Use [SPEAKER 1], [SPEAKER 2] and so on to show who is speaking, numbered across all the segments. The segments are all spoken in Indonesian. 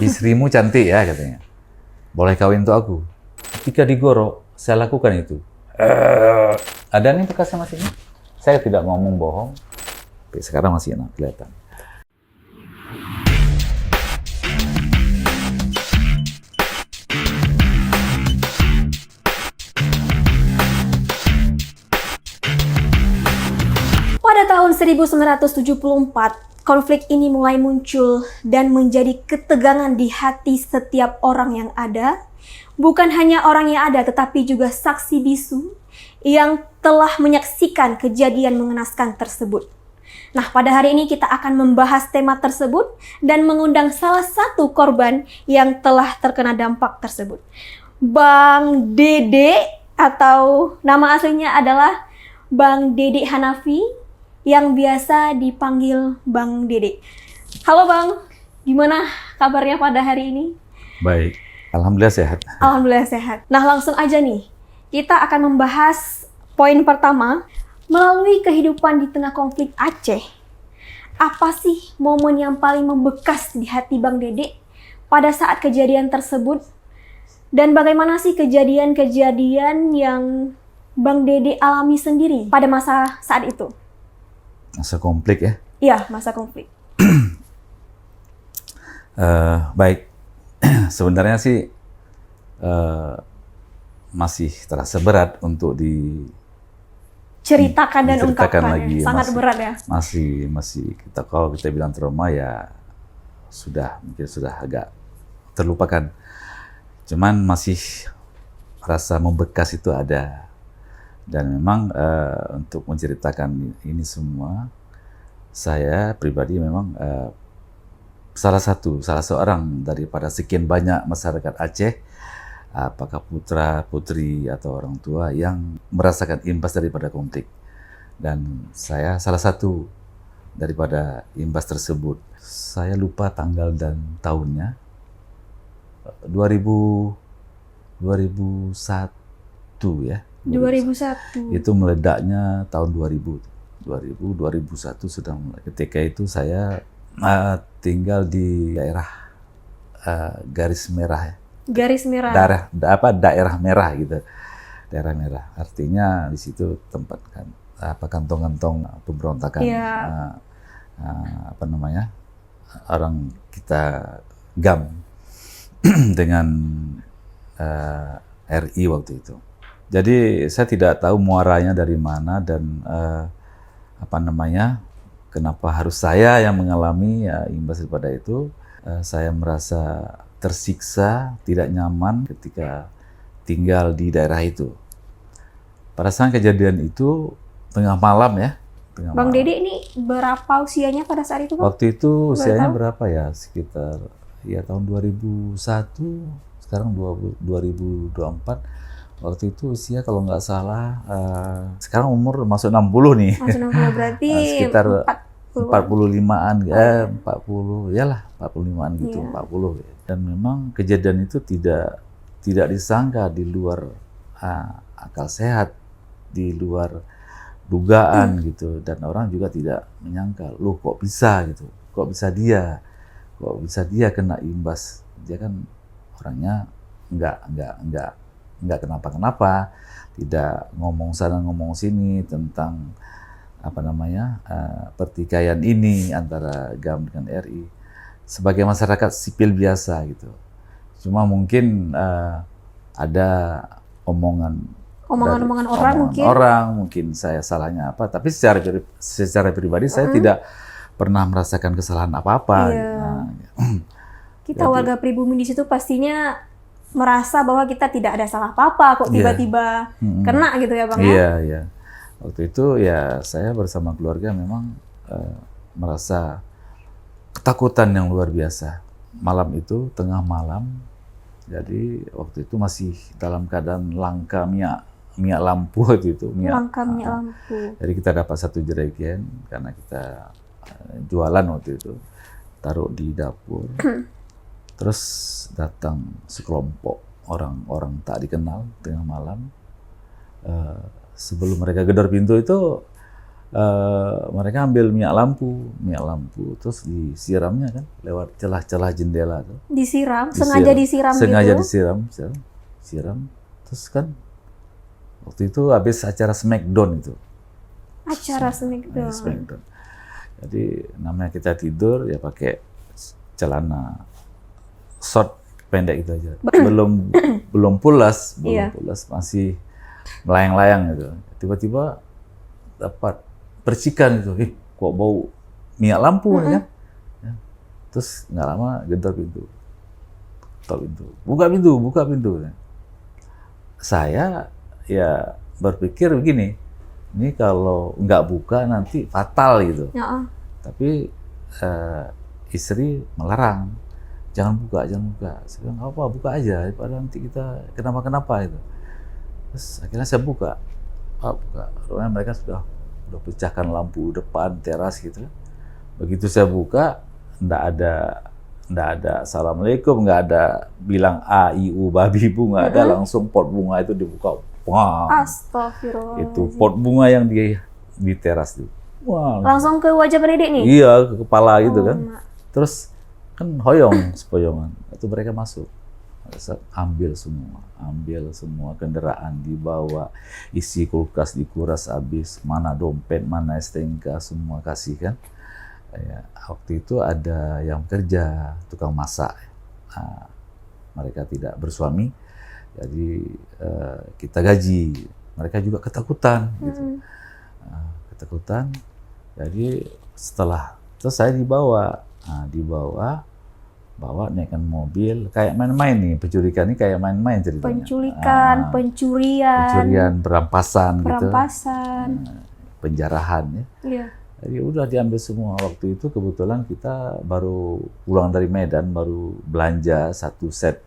[SPEAKER 1] Istrimu cantik ya katanya. Boleh kawin untuk aku. Ketika digorok, saya lakukan itu. Ada nih bekasnya masih ini. Saya tidak ngomong bohong. Tapi sekarang masih enak kelihatan.
[SPEAKER 2] Pada tahun 1974, konflik ini mulai muncul dan menjadi ketegangan di hati setiap orang yang ada. Bukan hanya orang yang ada, tetapi juga saksi bisu yang telah menyaksikan kejadian mengenaskan tersebut. Nah, pada hari ini kita akan membahas tema tersebut dan mengundang salah satu korban yang telah terkena dampak tersebut. Bang Dede, atau nama aslinya adalah Bang Dede Hanafi, yang biasa dipanggil Bang Dede. Halo Bang, gimana kabarnya pada hari ini?
[SPEAKER 1] Baik, alhamdulillah sehat.
[SPEAKER 2] Alhamdulillah sehat. Nah, langsung aja nih, kita akan membahas poin pertama, melalui kehidupan di tengah konflik Aceh. Apa sih momen yang paling membekas di hati Bang Dede pada saat kejadian tersebut? Dan bagaimana sih kejadian-kejadian yang Bang Dede alami sendiri pada masa saat itu?
[SPEAKER 1] Masa konflik ya?
[SPEAKER 2] Iya, masa konflik.
[SPEAKER 1] Baik, sebenarnya sih masih terasa berat untuk
[SPEAKER 2] Ceritakan dan
[SPEAKER 1] diceritakan
[SPEAKER 2] ungkapkan
[SPEAKER 1] lagi.
[SPEAKER 2] ya. Sangat berat ya.
[SPEAKER 1] Masih kita, kalau kita bilang trauma ya mungkin sudah agak terlupakan. Cuman masih rasa membekas itu ada. Dan memang untuk menceritakan ini semua, saya pribadi memang salah seorang daripada sekian banyak masyarakat Aceh, apakah putra, putri, atau orang tua yang merasakan imbas daripada konflik. Dan saya salah satu daripada imbas tersebut. Saya lupa tanggal dan tahunnya, 2001 ya.
[SPEAKER 2] 2001.
[SPEAKER 1] Itu meledaknya tahun 2001 sudah mulai. Ketika itu saya tinggal di daerah garis merah ya.
[SPEAKER 2] Garis merah.
[SPEAKER 1] Daerah merah gitu. Daerah merah. Artinya di situ tempat kantong-kantong pemberontakan.
[SPEAKER 2] Yeah.
[SPEAKER 1] Orang kita GAM dengan RI waktu itu. Jadi saya tidak tahu muaranya dari mana dan kenapa harus saya yang mengalami imbas daripada itu. Saya merasa tersiksa, tidak nyaman ketika tinggal di daerah itu. Pada saat kejadian itu tengah malam ya.
[SPEAKER 2] Bang Dede ini berapa usianya pada saat itu, Bang?
[SPEAKER 1] Waktu itu usianya berapa ya? Sekitar ya tahun 2001, sekarang 2024. Waktu itu usia kalau nggak salah, sekarang umur masuk 60 nih.
[SPEAKER 2] Masuk 60 berarti
[SPEAKER 1] sekitar 45-an, 40, iyalah 45-an gitu, 40. Dan memang kejadian itu tidak disangka, di luar akal sehat, di luar dugaan gitu. Dan orang juga tidak menyangka, loh kok bisa gitu, kok bisa dia kena imbas. Dia kan orangnya nggak kenapa-kenapa, tidak ngomong sana ngomong sini tentang pertikaian ini antara GAM dengan RI sebagai masyarakat sipil biasa gitu. Cuma mungkin ada omongan orang mungkin saya salahnya apa, tapi secara pribadi saya tidak pernah merasakan kesalahan apa-apa.
[SPEAKER 2] Kita warga pribumi di situ pastinya merasa bahwa kita tidak ada salah apa-apa, kok tiba-tiba kena gitu ya Bang?
[SPEAKER 1] Iya. Waktu itu ya saya bersama keluarga memang merasa ketakutan yang luar biasa. Malam itu, tengah malam, jadi waktu itu masih dalam keadaan langka minyak lampu waktu itu.
[SPEAKER 2] Langka minyak lampu.
[SPEAKER 1] Jadi kita dapat 1 jerigen karena kita jualan waktu itu, taruh di dapur. Terus datang sekelompok orang-orang tak dikenal tengah malam. Sebelum mereka gedor pintu itu, Mereka ambil minyak lampu, terus disiramnya kan lewat celah-celah jendela tuh.
[SPEAKER 2] Disiram, sengaja disiram
[SPEAKER 1] Sengaja
[SPEAKER 2] gitu.
[SPEAKER 1] siram. Terus kan waktu itu habis acara Smackdown itu.
[SPEAKER 2] Acara Smackdown.
[SPEAKER 1] Smackdown. Jadi namanya kita tidur ya pakai celana short pendek gitu aja. belum pulas,
[SPEAKER 2] Iya.
[SPEAKER 1] masih melayang-layang gitu. Tiba-tiba dapat percikan itu. Kok bau minyak lampu nih kan? Ya. Terus nggak lama gentar pintu. Buka pintu. Saya ya berpikir begini, ini kalau nggak buka nanti fatal gitu.
[SPEAKER 2] Ya.
[SPEAKER 1] Tapi istri melarang, jangan buka. Saya bilang, apa, buka aja, daripada nanti kita kenapa itu. Terus akhirnya saya buka. Rupanya mereka sudah pecahkan lampu depan teras gitu. Begitu saya buka, nggak ada assalamualaikum, nggak ada bilang a i u babi bu, nggak ada, langsung pot bunga itu dibuka. Wah,
[SPEAKER 2] Astagfirullah.
[SPEAKER 1] itu pot bunga yang di teras itu. Wah,
[SPEAKER 2] Langsung ke wajah pendidik nih?
[SPEAKER 1] iya, ke kepala gitu kan.
[SPEAKER 2] Mak.
[SPEAKER 1] Terus kan hoyong, sepoyongan. Itu mereka masuk. Ambil semua kendaraan dibawa, isi kulkas dikuras habis, mana dompet, mana STNK, semua kasih kan. Ya, waktu itu ada yang kerja, tukang masak. Nah, mereka tidak bersuami, jadi kita gaji. Mereka juga ketakutan gitu. Ketakutan. Jadi terus saya dibawa naikkan mobil, kayak main-main nih, penculikan ini kayak main-main ceritanya. Pencurian, perampasan gitu. Penjarahan ya.
[SPEAKER 2] Iya.
[SPEAKER 1] Jadi udah diambil semua. Waktu itu kebetulan kita baru pulang dari Medan, baru belanja satu set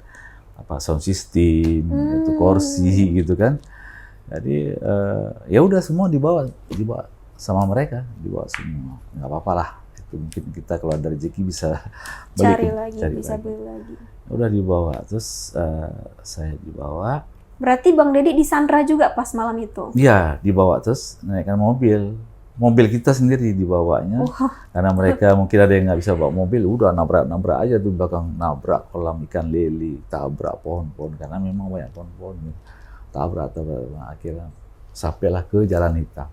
[SPEAKER 1] sound system, itu kursi gitu kan. Jadi ya udah semua dibawa sama mereka, dibawa semua. Nggak apa-apa lah. Mungkin kita kalau ada rezeki bisa
[SPEAKER 2] cari lagi. Beli lagi.
[SPEAKER 1] Udah dibawa, terus saya dibawa.
[SPEAKER 2] Berarti Bang Dedi disandra juga pas malam itu?
[SPEAKER 1] Iya, dibawa terus naikkan mobil kita sendiri dibawanya. Karena mereka mungkin ada yang nggak bisa bawa mobil, udah nabrak aja tuh belakang, nabrak kolam ikan lele, tabrak pohon-pohon karena memang banyak pohon-pohon, tabrak. Akhirnya sampailah ke Jalan Hitam.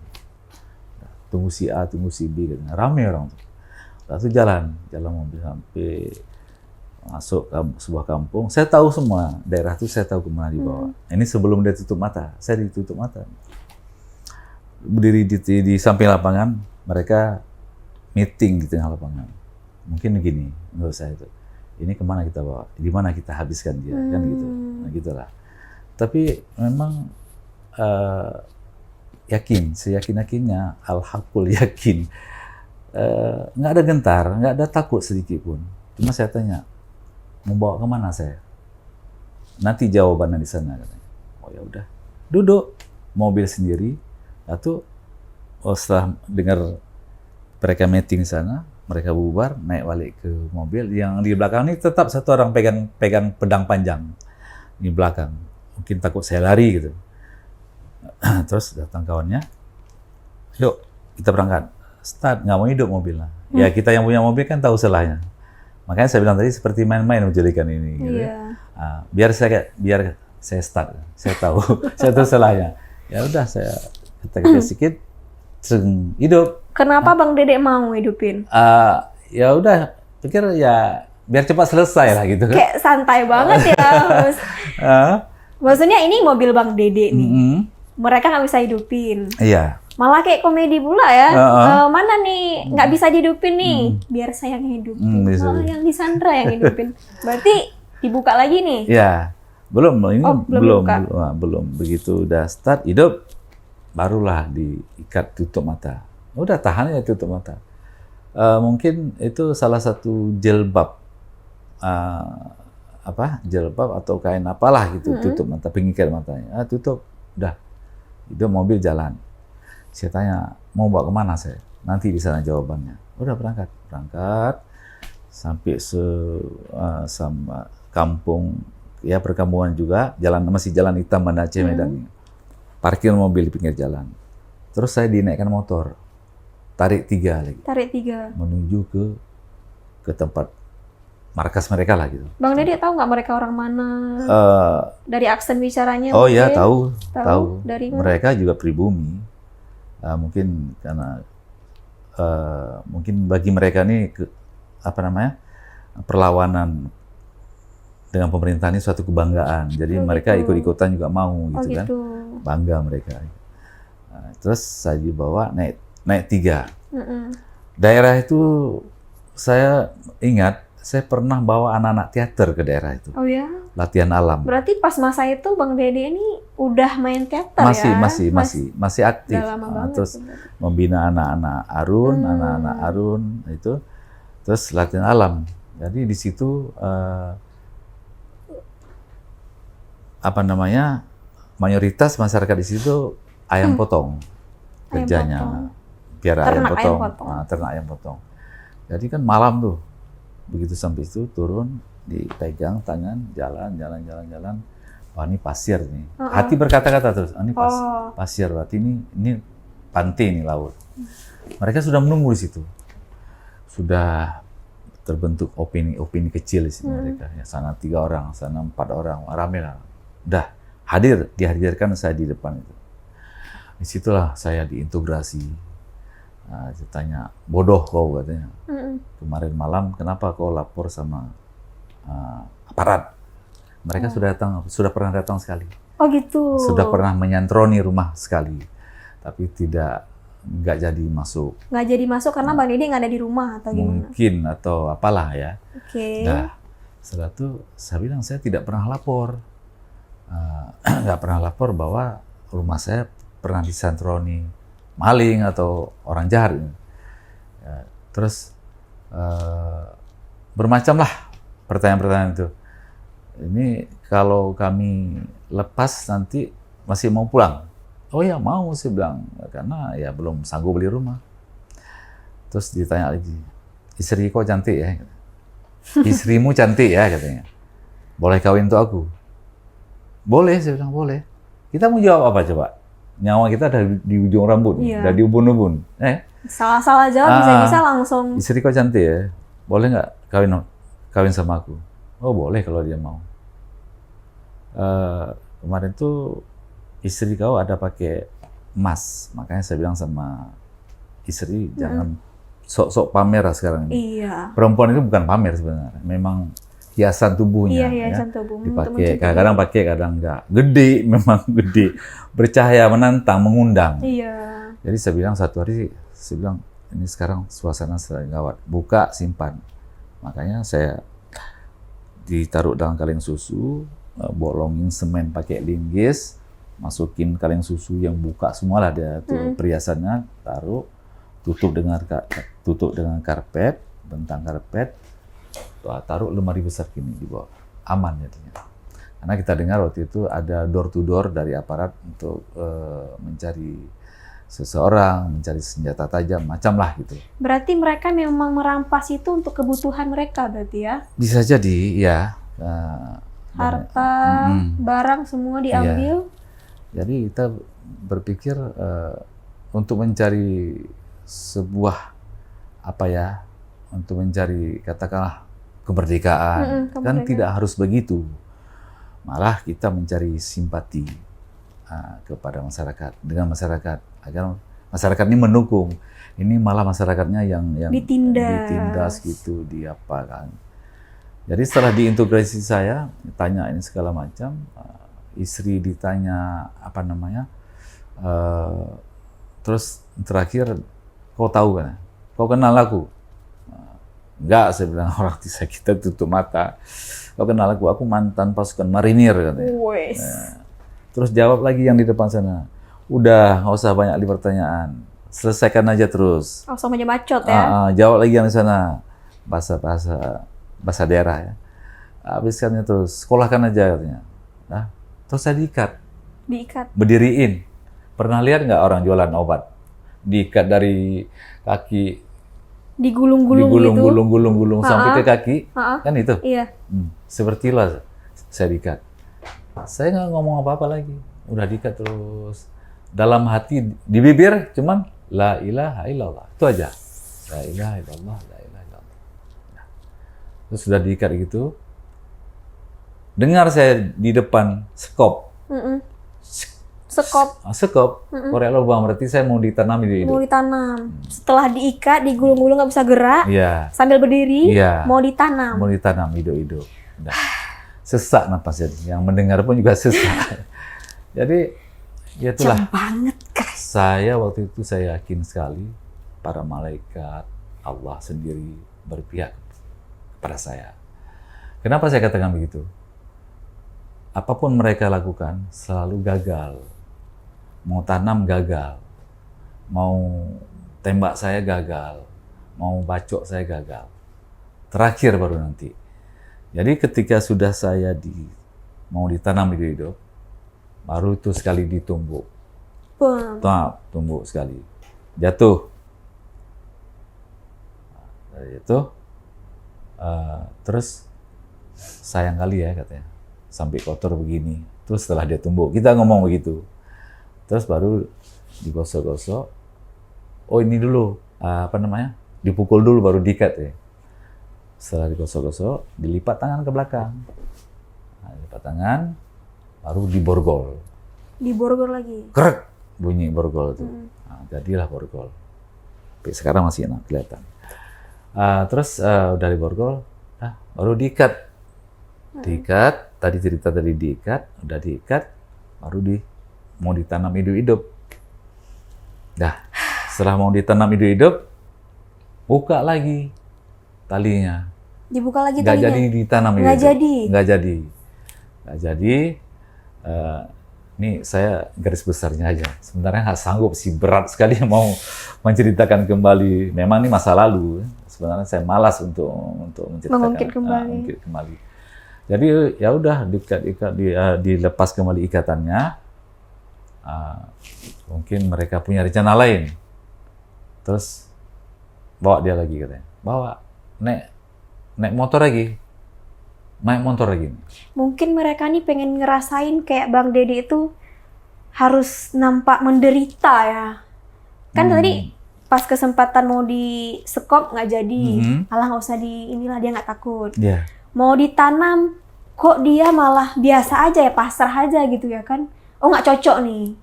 [SPEAKER 1] Tunggu si A, tunggu si B, gitu. Rame orang tuh. Lalu jalan mobil sampai masuk ke sebuah kampung. Saya tahu semua daerah itu, saya tahu kemana dibawa. Ini sebelum dia tutup mata, saya ditutup mata. Berdiri di samping lapangan, mereka meeting di tengah lapangan. Mungkin begini, menurut saya itu. Ini kemana kita bawa? Di mana kita habiskan dia, kan gitu. Nah gitulah. Tapi memang seyakin-yakinnya, al-haqul yakin. Nggak ada gentar, nggak ada takut sedikit pun. Cuma saya tanya, mau bawa kemana saya? Nanti jawabannya di sana katanya. Oh ya udah, duduk mobil sendiri. Lalu setelah dengar mereka meeting di sana, mereka bubar, naik balik ke mobil. Yang di belakang ini tetap satu orang pegang pedang panjang di belakang. Mungkin takut saya lari gitu. Terus datang kawannya, yuk kita berangkat. Start, nggak mau hidup mobilnya. Ya kita yang punya mobil kan tahu salahnya. Makanya saya bilang tadi seperti main-main menjelikan ini. Gitu.
[SPEAKER 2] Iya.
[SPEAKER 1] Biar saya start, saya tahu salahnya. Ya udah saya ketek sedikit, hidup.
[SPEAKER 2] Kenapa Bang Dedek mau hidupin?
[SPEAKER 1] Ya udah, pikir ya biar cepat selesai lah gitu kan.
[SPEAKER 2] Kayak santai banget ya. Maksudnya ini mobil Bang Dedek nih. Mereka nggak bisa hidupin.
[SPEAKER 1] Iya.
[SPEAKER 2] Malah kayak komedi pula ya. Mana nih nggak bisa dihidupin nih, biar saya yang hidupin. Yang disandra yang hidupin. Berarti dibuka lagi nih?
[SPEAKER 1] Ya, belum. Ini belum. Begitu udah start hidup, barulah diikat tutup mata. Udah tahan ya tutup mata. Mungkin itu salah satu jilbab, jilbab atau kain apalah gitu, tutup mata, pengikat matanya. Tutup, udah. Hidup, mobil jalan. Saya tanya, mau bawa kemana saya? Nanti di sana jawabannya. Udah berangkat sampai sama kampung, ya perkampungan juga, masih jalan hitam Banda Aceh Medan. Parkir mobil di pinggir jalan. Terus saya dinaikkan motor. tarik 3 lagi.
[SPEAKER 2] Tarik 3.
[SPEAKER 1] Menuju ke tempat markas mereka lah gitu.
[SPEAKER 2] Bang Dede tahu nggak mereka orang mana? Dari aksen bicaranya?
[SPEAKER 1] Oh ya,
[SPEAKER 2] mungkin?
[SPEAKER 1] tahu.
[SPEAKER 2] Dari mana?
[SPEAKER 1] Mereka juga pribumi. Mungkin karena mungkin bagi mereka nih perlawanan dengan pemerintah ini suatu kebanggaan. Jadi mereka
[SPEAKER 2] gitu.
[SPEAKER 1] ikut-ikutan juga mau gitu kan.
[SPEAKER 2] gitu.
[SPEAKER 1] Bangga mereka. Terus saya dibawa naik 3.
[SPEAKER 2] Mm-mm.
[SPEAKER 1] Daerah itu saya ingat saya pernah bawa anak-anak teater ke daerah itu.
[SPEAKER 2] Oh ya?
[SPEAKER 1] Latihan alam.
[SPEAKER 2] Berarti pas masa itu Bang Dede ini udah main teater
[SPEAKER 1] masih aktif.
[SPEAKER 2] Udah lama banget.
[SPEAKER 1] Terus membina anak-anak arun itu. Terus latihan alam. Jadi di situ mayoritas masyarakat di situ ayam potong kerjanya. Piara ayam potong. Ternak ayam potong. Jadi kan malam tuh. Begitu sampai itu turun, dipegang tangan, jalan. Wah, ini pasir nih. Hati berkata-kata terus, ini pasir, berarti ini pantai nih, laut. Mereka sudah menunggu di situ. Sudah terbentuk opini kecil di sini mereka. Ya, sana 3 orang, sana 4 orang, rame lah. Udah dihadirkan saya di depan itu. Disitulah saya diintegrasi. Ditanya, bodoh kau katanya. Kemarin malam kenapa kau lapor sama aparat? Mereka sudah pernah datang sekali.
[SPEAKER 2] Oh gitu.
[SPEAKER 1] Sudah pernah menyantroni rumah sekali, tapi nggak jadi masuk.
[SPEAKER 2] Nggak jadi masuk karena Bang Dede nggak ada di rumah atau gimana?
[SPEAKER 1] Mungkin atau apalah ya.
[SPEAKER 2] Oke.
[SPEAKER 1] Nah, setelah itu saya bilang saya tidak pernah lapor, nggak pernah lapor bahwa rumah saya pernah disantroni maling atau orang jahat. Ya, terus bermacamlah pertanyaan-pertanyaan itu. Ini kalau kami lepas nanti masih mau pulang? Oh ya mau, saya bilang, karena ya belum sanggup beli rumah. Terus ditanya lagi, istri kok cantik ya? Istrimu cantik ya katanya. Boleh kawin untuk aku? Boleh, saya bilang boleh. Kita mau jawab apa coba? Nyawa kita ada di ujung rambut, ada di ubun-ubun.
[SPEAKER 2] Salah-salah jawab bisa-bisa langsung.
[SPEAKER 1] Istri kok cantik ya? Boleh nggak kawin sama aku? Oh boleh kalau dia mau. Kemarin tuh istri kau ada pakai emas, makanya saya bilang sama istri jangan sok-sok pamer lah sekarang ini. Iya. Perempuan itu bukan pamer sebenarnya, memang hiasan tubuhnya.
[SPEAKER 2] Iya, hiasan tubuh.
[SPEAKER 1] Dipakai, kadang-kadang pakai, kadang enggak. Gede, memang gede. Bercahaya, menantang, mengundang.
[SPEAKER 2] Iya.
[SPEAKER 1] Jadi saya bilang satu hari, saya bilang ini sekarang suasana sedang gawat. Buka, simpan. Makanya saya ditaruh dalam kaleng susu, bolongin semen pakai linggis, masukin kaleng susu yang buka semua lah dia tuh perhiasannya, taruh, tutup dengan karpet, bentang karpet. Taruh lemari besar gini di bawah, aman jadinya. Karena kita dengar waktu itu ada door to door dari aparat untuk mencari seseorang, mencari senjata tajam, macam lah gitu.
[SPEAKER 2] Berarti mereka memang merampas itu untuk kebutuhan mereka berarti ya?
[SPEAKER 1] Bisa jadi, ya.
[SPEAKER 2] Harta, barang semua diambil.
[SPEAKER 1] Iya. Jadi kita berpikir untuk mencari sebuah untuk mencari katakanlah kemerdekaan, kan tidak harus begitu. Malah kita mencari simpati kepada masyarakat, dengan masyarakat, agar masyarakat ini mendukung. Ini malah masyarakatnya yang ditindas gitu, diapakan. Jadi setelah diintegrasi saya, ditanya ini segala macam, istri ditanya terus terakhir, kau tahu kan? Kau kenal aku? Enggak, saya bilang, orang kita tutup mata. Kau kenal aku mantan pasukan marinir katanya. Terus jawab lagi yang di depan sana. Udah, nggak usah banyak pertanyaan. Selesaikan aja terus.
[SPEAKER 2] Langsung aja bacot ya.
[SPEAKER 1] Jawab lagi yang di sana. Bahasa daerah ya. Habiskannya terus. Sekolahkan aja katanya. Nah, terus saya diikat. Berdiriin. Pernah lihat nggak orang jualan obat? Diikat dari kaki. Digulung-gulung sampai ke kaki, kan itu?
[SPEAKER 2] Iya.
[SPEAKER 1] Sepertilah saya diikat. Saya nggak ngomong apa-apa lagi, udah diikat terus. Dalam hati, di bibir cuman la ilaha illallah. Itu aja. La ilaha illallah, la ilaha illallah. Nah, terus sudah diikat gitu. Dengar saya di depan sekop.
[SPEAKER 2] Sekop.
[SPEAKER 1] Sekop. Korek lubang berarti saya mau ditanam di
[SPEAKER 2] Mau
[SPEAKER 1] hidup.
[SPEAKER 2] ditanam. Setelah diikat, digulung-gulung nggak bisa gerak.
[SPEAKER 1] Iya.
[SPEAKER 2] Sambil berdiri,
[SPEAKER 1] Iya.
[SPEAKER 2] mau ditanam.
[SPEAKER 1] Mau ditanam hidup-hidup. Nah, sesak napasnya. Yang mendengar pun juga sesak. Jadi, ya itulah.
[SPEAKER 2] Jam banget, guys.
[SPEAKER 1] Saya waktu itu saya yakin sekali para malaikat Allah sendiri berpihak kepada saya. Kenapa saya katakan begitu? Apapun mereka lakukan selalu gagal. Mau tanam gagal, mau tembak saya gagal, mau bacok saya gagal. Terakhir baru nanti. Jadi ketika sudah saya mau ditanam hidup, baru itu sekali ditumbuk. Tumbuk sekali. Jatuh. Dari itu, terus sayang kali ya katanya. Sampai kotor begini. Terus setelah dia tumbuk, kita ngomong begitu. Terus baru digosok-gosok. Oh ini dulu, dipukul dulu baru diikat ya. Setelah digosok-gosok, dilipat tangan ke belakang. Nah, dilipat tangan, baru diborgol.
[SPEAKER 2] Diborgol lagi.
[SPEAKER 1] Krek, bunyi borgol itu. Nah, jadilah borgol. Tapi sekarang masih enak kelihatan. Terus udah diborgol, baru diikat. Diikat, tadi cerita tadi diikat, udah diikat, baru mau ditanam hidup-hidup. Dah, setelah mau ditanam hidup-hidup, buka lagi talinya.
[SPEAKER 2] Dibuka lagi
[SPEAKER 1] Nggak
[SPEAKER 2] talinya?
[SPEAKER 1] jadi ditanam hidup-hidup. Nggak jadi. Ini saya garis besarnya aja. Sebenarnya nggak sanggup sih, berat sekali mau menceritakan kembali. Memang ini masa lalu. Sebenarnya saya malas untuk menceritakan.
[SPEAKER 2] Mengungkit kembali.
[SPEAKER 1] Mengungkit kembali. Jadi ya udah dilepas kembali ikatannya. Mungkin mereka punya rencana lain. Terus bawa dia lagi katanya. Bawa naik motor lagi. Naik motor lagi.
[SPEAKER 2] Mungkin mereka nih pengen ngerasain kayak Bang Dede itu harus nampak menderita ya. Kan tadi pas kesempatan mau disekop nggak jadi. Alah nggak usah inilah, dia nggak takut.
[SPEAKER 1] Yeah.
[SPEAKER 2] Mau ditanam, kok dia malah biasa aja ya, pasrah aja gitu ya kan. Oh nggak cocok nih.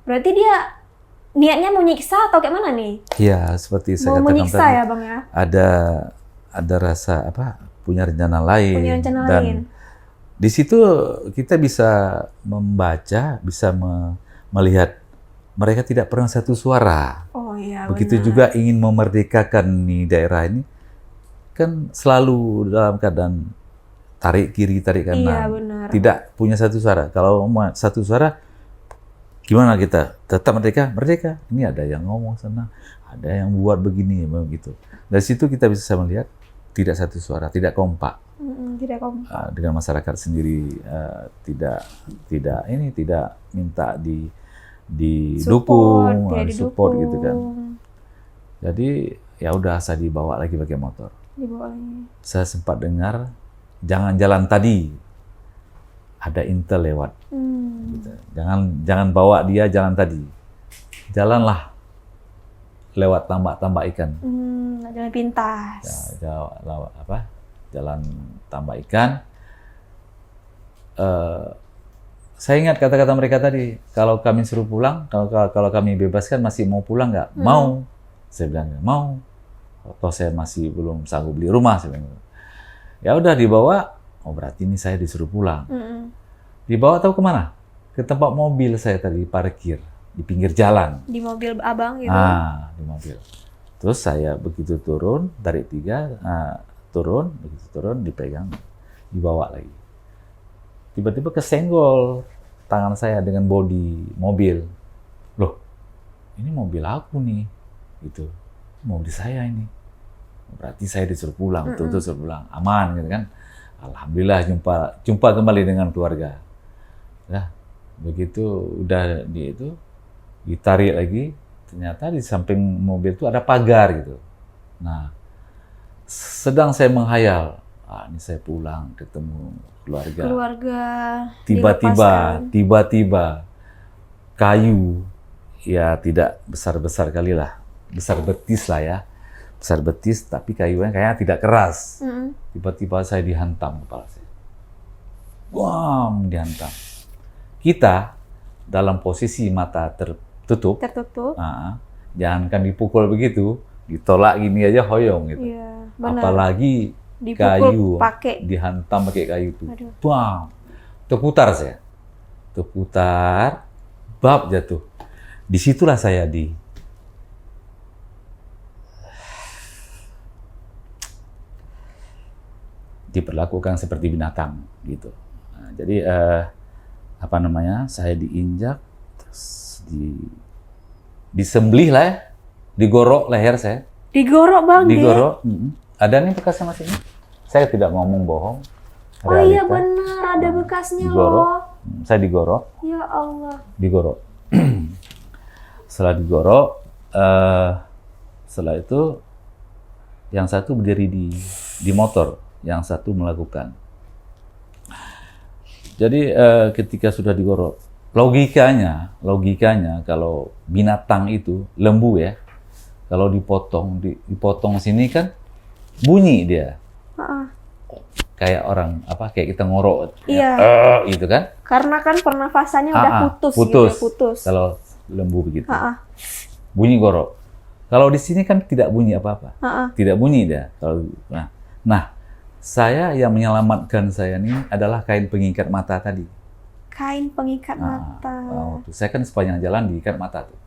[SPEAKER 2] Berarti dia niatnya mau nyiksa atau kayak mana nih?
[SPEAKER 1] Iya, seperti saya
[SPEAKER 2] mau
[SPEAKER 1] katakan
[SPEAKER 2] menyiksa
[SPEAKER 1] tadi.
[SPEAKER 2] ya Bang ya?
[SPEAKER 1] Ada rasa punya rencana lain.
[SPEAKER 2] Punya rencana
[SPEAKER 1] dan
[SPEAKER 2] lain.
[SPEAKER 1] di situ kita bisa membaca, bisa melihat mereka tidak pernah satu suara.
[SPEAKER 2] Oh iya.
[SPEAKER 1] Begitu
[SPEAKER 2] benar.
[SPEAKER 1] juga ingin memerdekakan nih daerah ini, kan selalu dalam keadaan tarik kiri, tarik kanan.
[SPEAKER 2] Iya, benar.
[SPEAKER 1] Tidak punya satu suara. Kalau satu suara, gimana kita? Tetap merdeka. Ini ada yang ngomong sana, ada yang buat begini, begitu. Dari situ kita bisa melihat tidak satu suara, tidak kompak.
[SPEAKER 2] Tidak kompak.
[SPEAKER 1] Dengan masyarakat sendiri, tidak minta didukung, support gitu kan. Jadi ya udah saya dibawa lagi pakai motor.
[SPEAKER 2] Dibawa lagi.
[SPEAKER 1] Saya sempat dengar jangan jalan tadi, ada intel lewat. Gitu. Jangan bawa dia jalan tadi, jalanlah lewat tambak ikan.
[SPEAKER 2] Jalan pintas.
[SPEAKER 1] Jalan tambak ikan. Saya ingat kata-kata mereka tadi, kalau kami suruh pulang, kalau kami bebaskan masih mau pulang nggak? Mau. Saya bilang mau. Atau saya masih belum sanggup beli rumah. Saya bilang. Ya udah dibawa. Oh berarti ini saya disuruh pulang. Dibawa tahu kemana? Ke tempat mobil saya tadi parkir di pinggir jalan.
[SPEAKER 2] Di mobil abang gitu.
[SPEAKER 1] Di mobil. Terus saya begitu turun tarik 3, begitu turun dipegang, dibawa lagi. Tiba-tiba kesenggol tangan saya dengan bodi mobil. Loh, ini mobil aku nih, gitu. Mobil saya ini. Berarti saya disuruh pulang, betul-betul disuruh pulang, aman gitu kan. Alhamdulillah jumpa kembali dengan keluarga. Nah, begitu udah ditarik lagi, ternyata di samping mobil itu ada pagar gitu. Nah, sedang saya menghayal, ini saya pulang ketemu keluarga.
[SPEAKER 2] Keluarga.
[SPEAKER 1] Tiba-tiba kayu ya tidak besar-besar kali lah, besar betis lah ya, besar betis, tapi kayunya kayaknya tidak keras. Tiba-tiba saya dihantam kepala saya. Wam, dihantam. Kita dalam posisi mata tertutup, jangankan dipukul begitu, ditolak gini aja hoyong gitu.
[SPEAKER 2] Iya, benar.
[SPEAKER 1] Apalagi
[SPEAKER 2] Dipukul
[SPEAKER 1] kayu, dihantam pakai kayu itu. Bam, terputar saya. Terputar, bab jatuh. Disitulah saya diperlakukan seperti binatang gitu. Nah, jadi saya diinjak, terus disembelih lah ya, digorok leher saya.
[SPEAKER 2] Digorok Bang?
[SPEAKER 1] Digorok. Ada nih bekasnya masih ini. Saya tidak ngomong bohong.
[SPEAKER 2] Oh iya benar, ada bekasnya loh.
[SPEAKER 1] Saya digorok.
[SPEAKER 2] Ya Allah.
[SPEAKER 1] Digorok. Setelah digorok, setelah itu yang satu berdiri di motor, yang satu melakukan. Jadi ketika sudah digorok, logikanya kalau binatang itu lembu ya, kalau dipotong sini kan bunyi dia. Kayak orang kayak kita ngorok.
[SPEAKER 2] Iya.
[SPEAKER 1] Gitu kan?
[SPEAKER 2] Karena kan pernafasannya udah putus.
[SPEAKER 1] Kalau lembu begitu. Bunyi gorok. Kalau di sini kan tidak bunyi apa-apa. Tidak bunyi dia. Nah, saya yang menyelamatkan saya ini adalah kain pengikat mata tadi.
[SPEAKER 2] Kain pengikat mata.
[SPEAKER 1] Saya kan sepanjang jalan diikat mata tuh.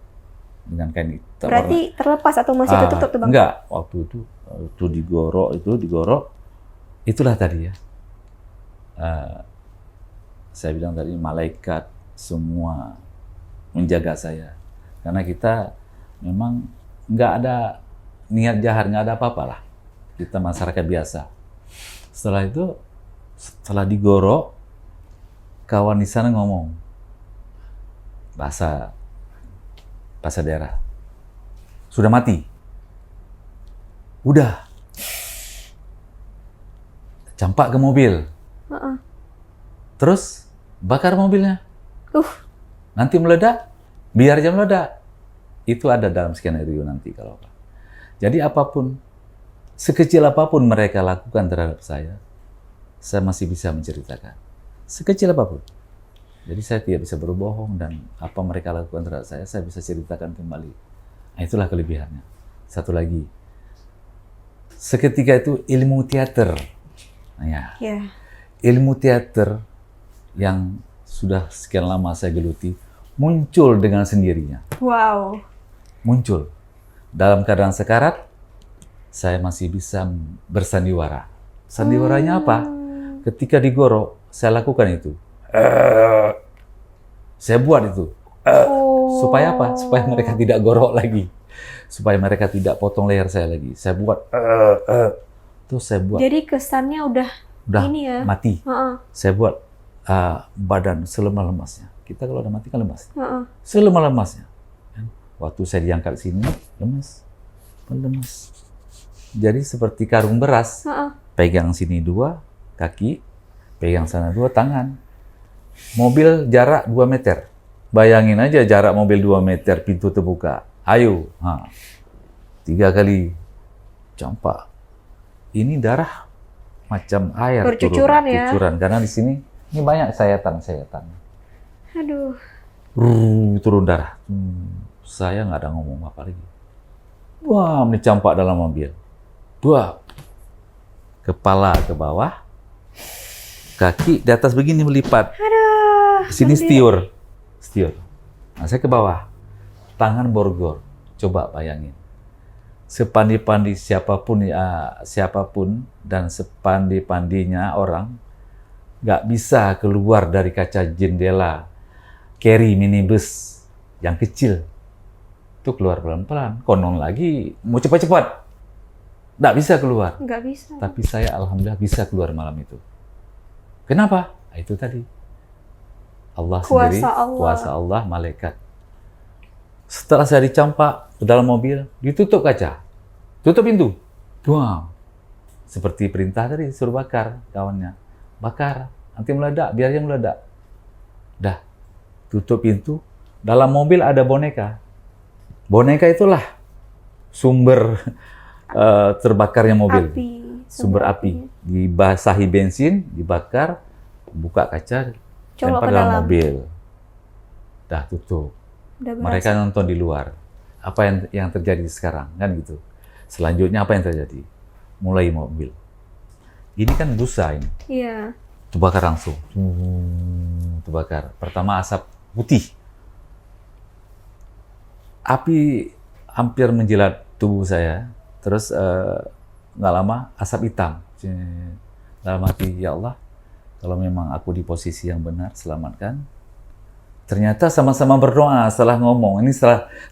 [SPEAKER 1] Dengan kain itu.
[SPEAKER 2] Berarti terlepas atau masih tertutup tuh Bang?
[SPEAKER 1] Enggak. Waktu itu digorok, itulah tadi ya. Saya bilang tadi malaikat semua menjaga saya. Karena kita memang nggak ada niat jahat, nggak ada apa-apa lah. Kita masyarakat biasa. Setelah itu, setelah digorok, kawan di sana ngomong bahasa daerah. Sudah mati. Udah. Campak ke mobil. Terus bakar mobilnya. Nanti meledak, biar aja meledak. Itu ada dalam skenario nanti kalau apa. Jadi apapun, sekecil apapun mereka lakukan terhadap saya masih bisa menceritakan. Sekecil apapun. Jadi saya tidak bisa berbohong dan apa mereka lakukan terhadap saya bisa ceritakan kembali. Nah, itulah kelebihannya. Satu lagi, seketika itu ilmu teater. Nah, ilmu teater yang sudah sekian lama saya geluti muncul dengan sendirinya.
[SPEAKER 2] Wow.
[SPEAKER 1] Muncul. Dalam keadaan sekarat, saya masih bisa bersandiwara. Sandiwaranya apa? Ketika digorok, saya lakukan itu. Saya buat itu. Supaya apa? Supaya mereka tidak gorok lagi. Supaya mereka tidak potong leher saya lagi. Saya buat. Terus saya buat.
[SPEAKER 2] Jadi kesannya udah ini ya?
[SPEAKER 1] Mati. Saya buat badan selemah-lemasnya. Kita kalau udah mati kan lemas. Selemah-lemasnya. Waktu saya diangkat sini, lemas. Jadi seperti karung beras. Pegang sini 2 kaki, pegang sana 2 tangan. Mobil jarak 2 meter. Bayangin aja jarak mobil 2 meter, pintu terbuka. Ayo. 3 kali campak. Ini darah macam air.
[SPEAKER 2] Bercucuran ya?
[SPEAKER 1] Bercucuran. Karena di sini ini banyak sayatan.
[SPEAKER 2] Aduh.
[SPEAKER 1] Turun darah. Saya nggak ada ngomong apa lagi. Wah, dicampak dalam mobil. Wah, kepala ke bawah, kaki di atas begini melipat.
[SPEAKER 2] Aduh.
[SPEAKER 1] Sini stiur. Nah, saya ke bawah. Tangan borgol. Coba bayangin. Sepandi-pandi siapapun dan sepandi-pandinya orang nggak bisa keluar dari kaca jendela carry minibus yang kecil. Itu keluar pelan-pelan. Konon lagi mau cepat-cepat. Nggak bisa keluar.
[SPEAKER 2] Nggak bisa.
[SPEAKER 1] Tapi saya alhamdulillah bisa keluar malam itu. Kenapa? Nah, itu tadi. Allah sendiri, kuasa Allah, malaikat. Setelah saya dicampak ke dalam mobil, ditutup kaca. Tutup pintu. Buang. Seperti perintah tadi, suruh bakar kawannya. Bakar. Nanti meledak, biar dia meledak. Dah. Tutup pintu. Dalam mobil ada boneka. Boneka itulah sumber terbakarnya mobil.
[SPEAKER 2] Api.
[SPEAKER 1] Sumber api. Dibasahi bensin, dibakar, buka kaca,
[SPEAKER 2] Colok
[SPEAKER 1] lempar
[SPEAKER 2] ke
[SPEAKER 1] dalam
[SPEAKER 2] dalam.
[SPEAKER 1] mobil. Dah tutup.
[SPEAKER 2] Udah
[SPEAKER 1] Mereka
[SPEAKER 2] berhasil.
[SPEAKER 1] nonton di luar. Apa yang terjadi sekarang, kan gitu. Selanjutnya apa yang terjadi? Mulai mobil. Ini kan busa ini.
[SPEAKER 2] Iya.
[SPEAKER 1] Terbakar langsung. Terbakar. Pertama asap putih. Api hampir menjilat tubuh saya. Terus nggak lama asap hitam. Dalam hati, ya Allah, kalau memang aku di posisi yang benar, selamatkan. Ternyata sama-sama berdoa setelah ngomong. Ini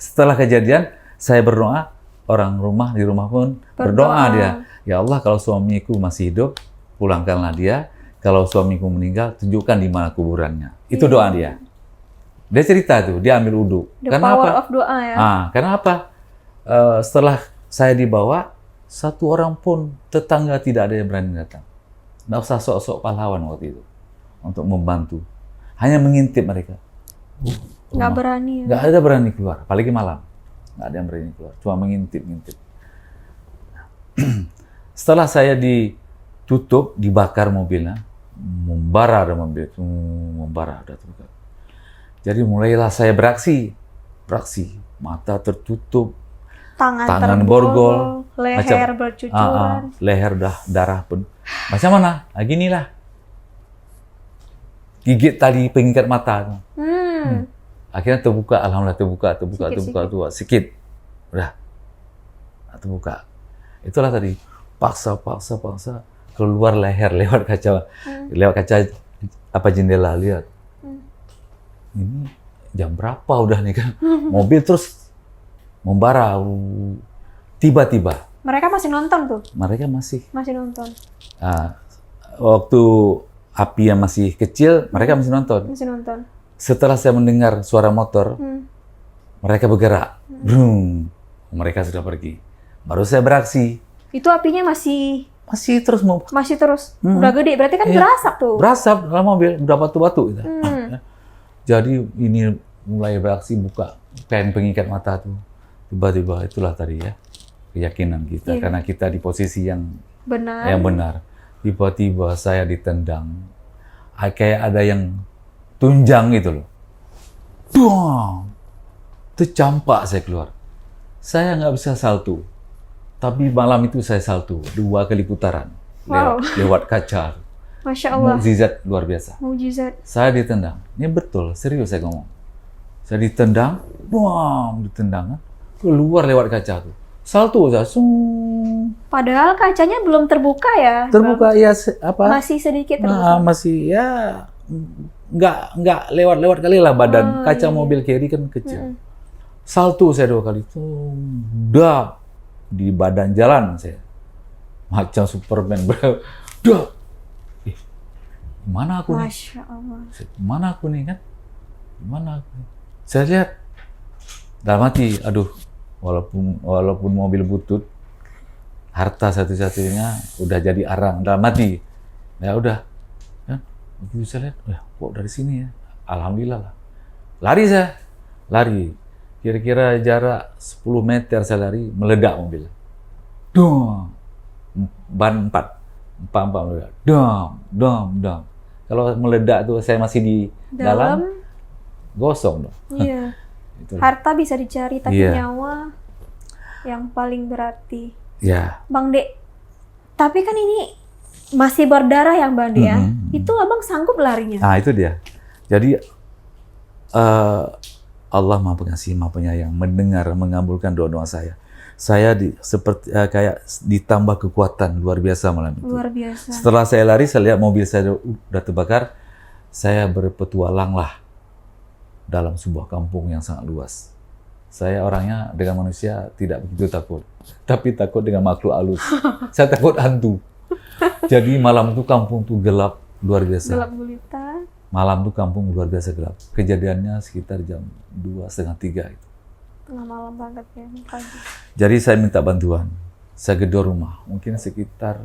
[SPEAKER 1] setelah kejadian, saya berdoa, orang rumah di rumah pun berdoa dia. Ya Allah, kalau suamiku masih hidup, pulangkanlah dia. Kalau suamiku meninggal, tunjukkan di mana kuburannya. Itu doa dia. Dia cerita tuh, dia ambil wudhu.
[SPEAKER 2] The
[SPEAKER 1] Karena
[SPEAKER 2] power
[SPEAKER 1] apa?
[SPEAKER 2] of doa ya.
[SPEAKER 1] Karena apa? Setelah saya dibawa, satu orang pun tetangga tidak ada yang berani datang. Nggak usah sok-sok pahlawan waktu itu untuk membantu. Hanya mengintip mereka.
[SPEAKER 2] Nggak berani ya.
[SPEAKER 1] Nggak ada berani keluar, apalagi malam. Nggak ada yang berani keluar, cuma mengintip-ngintip. Setelah saya ditutup, dibakar mobilnya, membara ada mobil, membara ada terbakar. Jadi mulailah saya beraksi, mata tertutup, tangan borgol,
[SPEAKER 2] leher bercucuran.
[SPEAKER 1] leher darah pun. Macam mana? Gini lah. Gigit tali pengikat mata. Akhirnya terbuka, alhamdulillah terbuka. Sikit. Udah. Terbuka. Itulah tadi. Paksa. Keluar leher lewat kaca. Lewat kaca jendela, lihat. Ini jam berapa udah nih kan? Mobil terus membara. Tiba-tiba.
[SPEAKER 2] Mereka masih nonton tuh?
[SPEAKER 1] Mereka masih
[SPEAKER 2] nonton.
[SPEAKER 1] Waktu api yang masih kecil, mereka masih nonton. Setelah saya mendengar suara motor, mereka bergerak. Brum. Mereka sudah pergi. Baru saya beraksi.
[SPEAKER 2] Itu apinya masih
[SPEAKER 1] terus mau.
[SPEAKER 2] Masih terus. Udah gede, berarti kan berasap tuh.
[SPEAKER 1] Berasap dalam mobil, udah batu-batu. Gitu. Jadi ini mulai beraksi, buka kain pengikat mata tuh. Tiba-tiba itulah tadi ya, keyakinan kita. Karena kita di posisi yang benar. Tiba-tiba saya ditendang. Kayak ada yang tunjang gitu loh. Duang! Tercampak saya keluar. Saya nggak bisa salto. Tapi malam itu saya salto 2 kali putaran. Lewat kaca.
[SPEAKER 2] Masya Allah.
[SPEAKER 1] Mukjizat luar biasa.
[SPEAKER 2] Mukjizat.
[SPEAKER 1] Saya ditendang. Ini betul, serius saya ngomong. Saya ditendang, ditendang. Keluar lewat kaca tuh. Salto saya.
[SPEAKER 2] Padahal kacanya belum terbuka ya?
[SPEAKER 1] Terbuka ya
[SPEAKER 2] Masih sedikit terbuka.
[SPEAKER 1] Masih ya nggak lewat kali lah badan. Kaca mobil kiri kan kecil. Salto saya 2 kali. Udah di badan jalan saya. Macam Superman. Dah. Mana aku nih?
[SPEAKER 2] Masya Allah.
[SPEAKER 1] Mana aku nih kan? Mana aku? Saya lihat dalam hati, aduh, walaupun mobil butut, harta satu-satunya udah jadi arang dalam hati. Ya udah, kan? Bisa lihat, kok dari sini ya? Alhamdulillah lah. Lari. Kira-kira jarak 10 meter saya lari, meledak mobil. Duh, ban 4 meledak. Dam. Kalau meledak tuh saya masih di dalam gosong dong.
[SPEAKER 2] Iya. Harta bisa dicari, tapi nyawa yang paling berarti.
[SPEAKER 1] Iya.
[SPEAKER 2] Bang Dek, tapi kan ini masih berdarah ya Bang Dek ya? Itu abang sanggup larinya?
[SPEAKER 1] Nah itu dia. Jadi Allah Maha Pengasih, Maha Penyayang, mendengar, mengabulkan doa-doa saya. Saya seperti kayak ditambah kekuatan luar biasa malam itu.
[SPEAKER 2] Luar biasa.
[SPEAKER 1] Setelah saya lari, saya lihat mobil saya udah terbakar. Saya berpetualanglah dalam sebuah kampung yang sangat luas. Saya orangnya dengan manusia tidak begitu takut, tapi takut dengan makhluk halus. Saya takut hantu. Jadi malam itu kampung tuh gelap luar biasa.
[SPEAKER 2] Gelap gulita.
[SPEAKER 1] Malam tuh kampung luar biasa gelap. Kejadiannya sekitar jam 2:30 itu.
[SPEAKER 2] Tengah malam banget ya, pagi.
[SPEAKER 1] Jadi saya minta bantuan. Saya gedor rumah, mungkin sekitar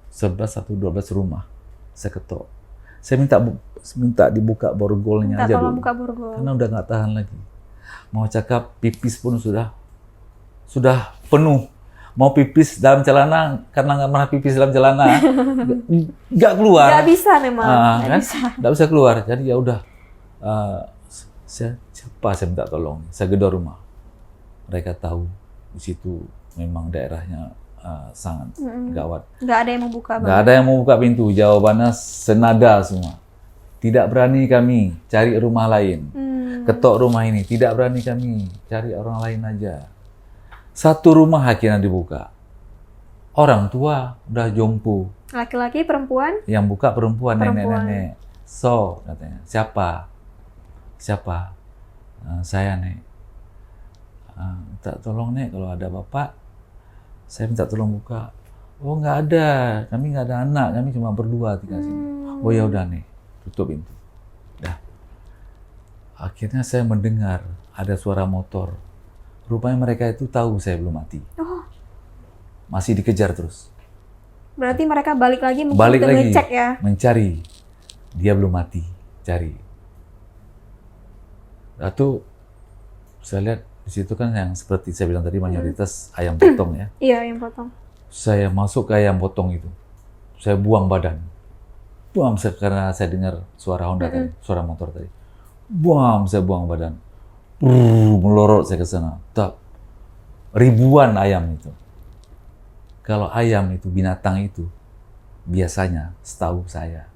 [SPEAKER 1] 11 atau 12 rumah. Saya ketok. Saya minta dibuka borgolnya aja dulu.
[SPEAKER 2] Buka borgol.
[SPEAKER 1] Karena udah nggak tahan lagi. Mau cakap pipis pun sudah penuh. Mau pipis dalam celana, karena nggak pernah pipis dalam celana, nggak keluar.
[SPEAKER 2] Nggak bisa memang, nggak
[SPEAKER 1] Kan?
[SPEAKER 2] bisa.
[SPEAKER 1] Nggak bisa keluar. Jadi ya udah, siapa saya minta tolong? Saya gedor rumah. Mereka tahu di situ memang daerahnya sangat gawat.
[SPEAKER 2] Nggak ada yang membuka, Bang.
[SPEAKER 1] Nggak ada yang mau buka pintu. Jawabannya senada semua. Tidak berani kami, cari rumah lain. Ketok rumah ini, tidak berani kami, cari orang lain aja. Satu rumah akhirnya dibuka. Orang tua udah jompo.
[SPEAKER 2] Laki-laki, perempuan?
[SPEAKER 1] Yang buka perempuan.
[SPEAKER 2] Perempuan.
[SPEAKER 1] Nenek-nenek. So, katanya. Siapa? Saya, Nek. Minta tolong, Nek, kalau ada bapak, saya minta tolong buka. Oh, nggak ada. Kami nggak ada anak. Kami cuma berdua tinggal sini. Oh, ya udah, Nek. Tutup pintu. Dah. Akhirnya saya mendengar ada suara motor. Rupanya mereka itu tahu saya belum mati.
[SPEAKER 2] Oh,
[SPEAKER 1] Masih dikejar terus.
[SPEAKER 2] berarti mereka balik lagi mungkin
[SPEAKER 1] Balik
[SPEAKER 2] untuk
[SPEAKER 1] lagi.
[SPEAKER 2] ngecek ya?
[SPEAKER 1] Mencari. Dia belum mati. Cari. Lalu saya lihat di situ kan yang seperti saya bilang tadi mayoritas ayam potong ya.
[SPEAKER 2] Iya, yang potong.
[SPEAKER 1] Saya masuk ke ayam potong itu. Saya buang badan. Karena saya dengar suara Honda tadi, suara motor tadi. Saya buang badan. Melorot saya ke sana. Tak. Ribuan ayam itu. Kalau ayam itu, binatang itu, biasanya setahu saya,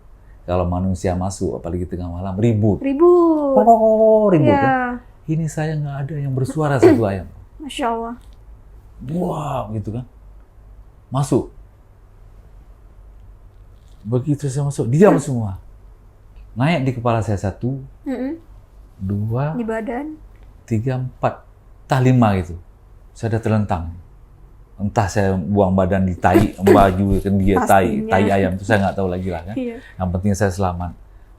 [SPEAKER 1] kalau manusia masuk, apalagi tengah malam, ribut.
[SPEAKER 2] Ribut.
[SPEAKER 1] Ribut
[SPEAKER 2] Iya.
[SPEAKER 1] kan? Ini saya nggak ada yang bersuara satu ayam.
[SPEAKER 2] Masya Allah.
[SPEAKER 1] Gitu kan. Masuk. Begitu saya masuk, diam semua. Naik di kepala saya 1, 2,
[SPEAKER 2] Di badan.
[SPEAKER 1] 3, 4, entah 5 gitu. Saya udah terlentang. Entah saya buang badan di tai, baju kan dia tai
[SPEAKER 2] Pastinya.
[SPEAKER 1] ayam itu saya nggak tahu lagi lah kan.
[SPEAKER 2] Iya.
[SPEAKER 1] Yang penting saya selamat.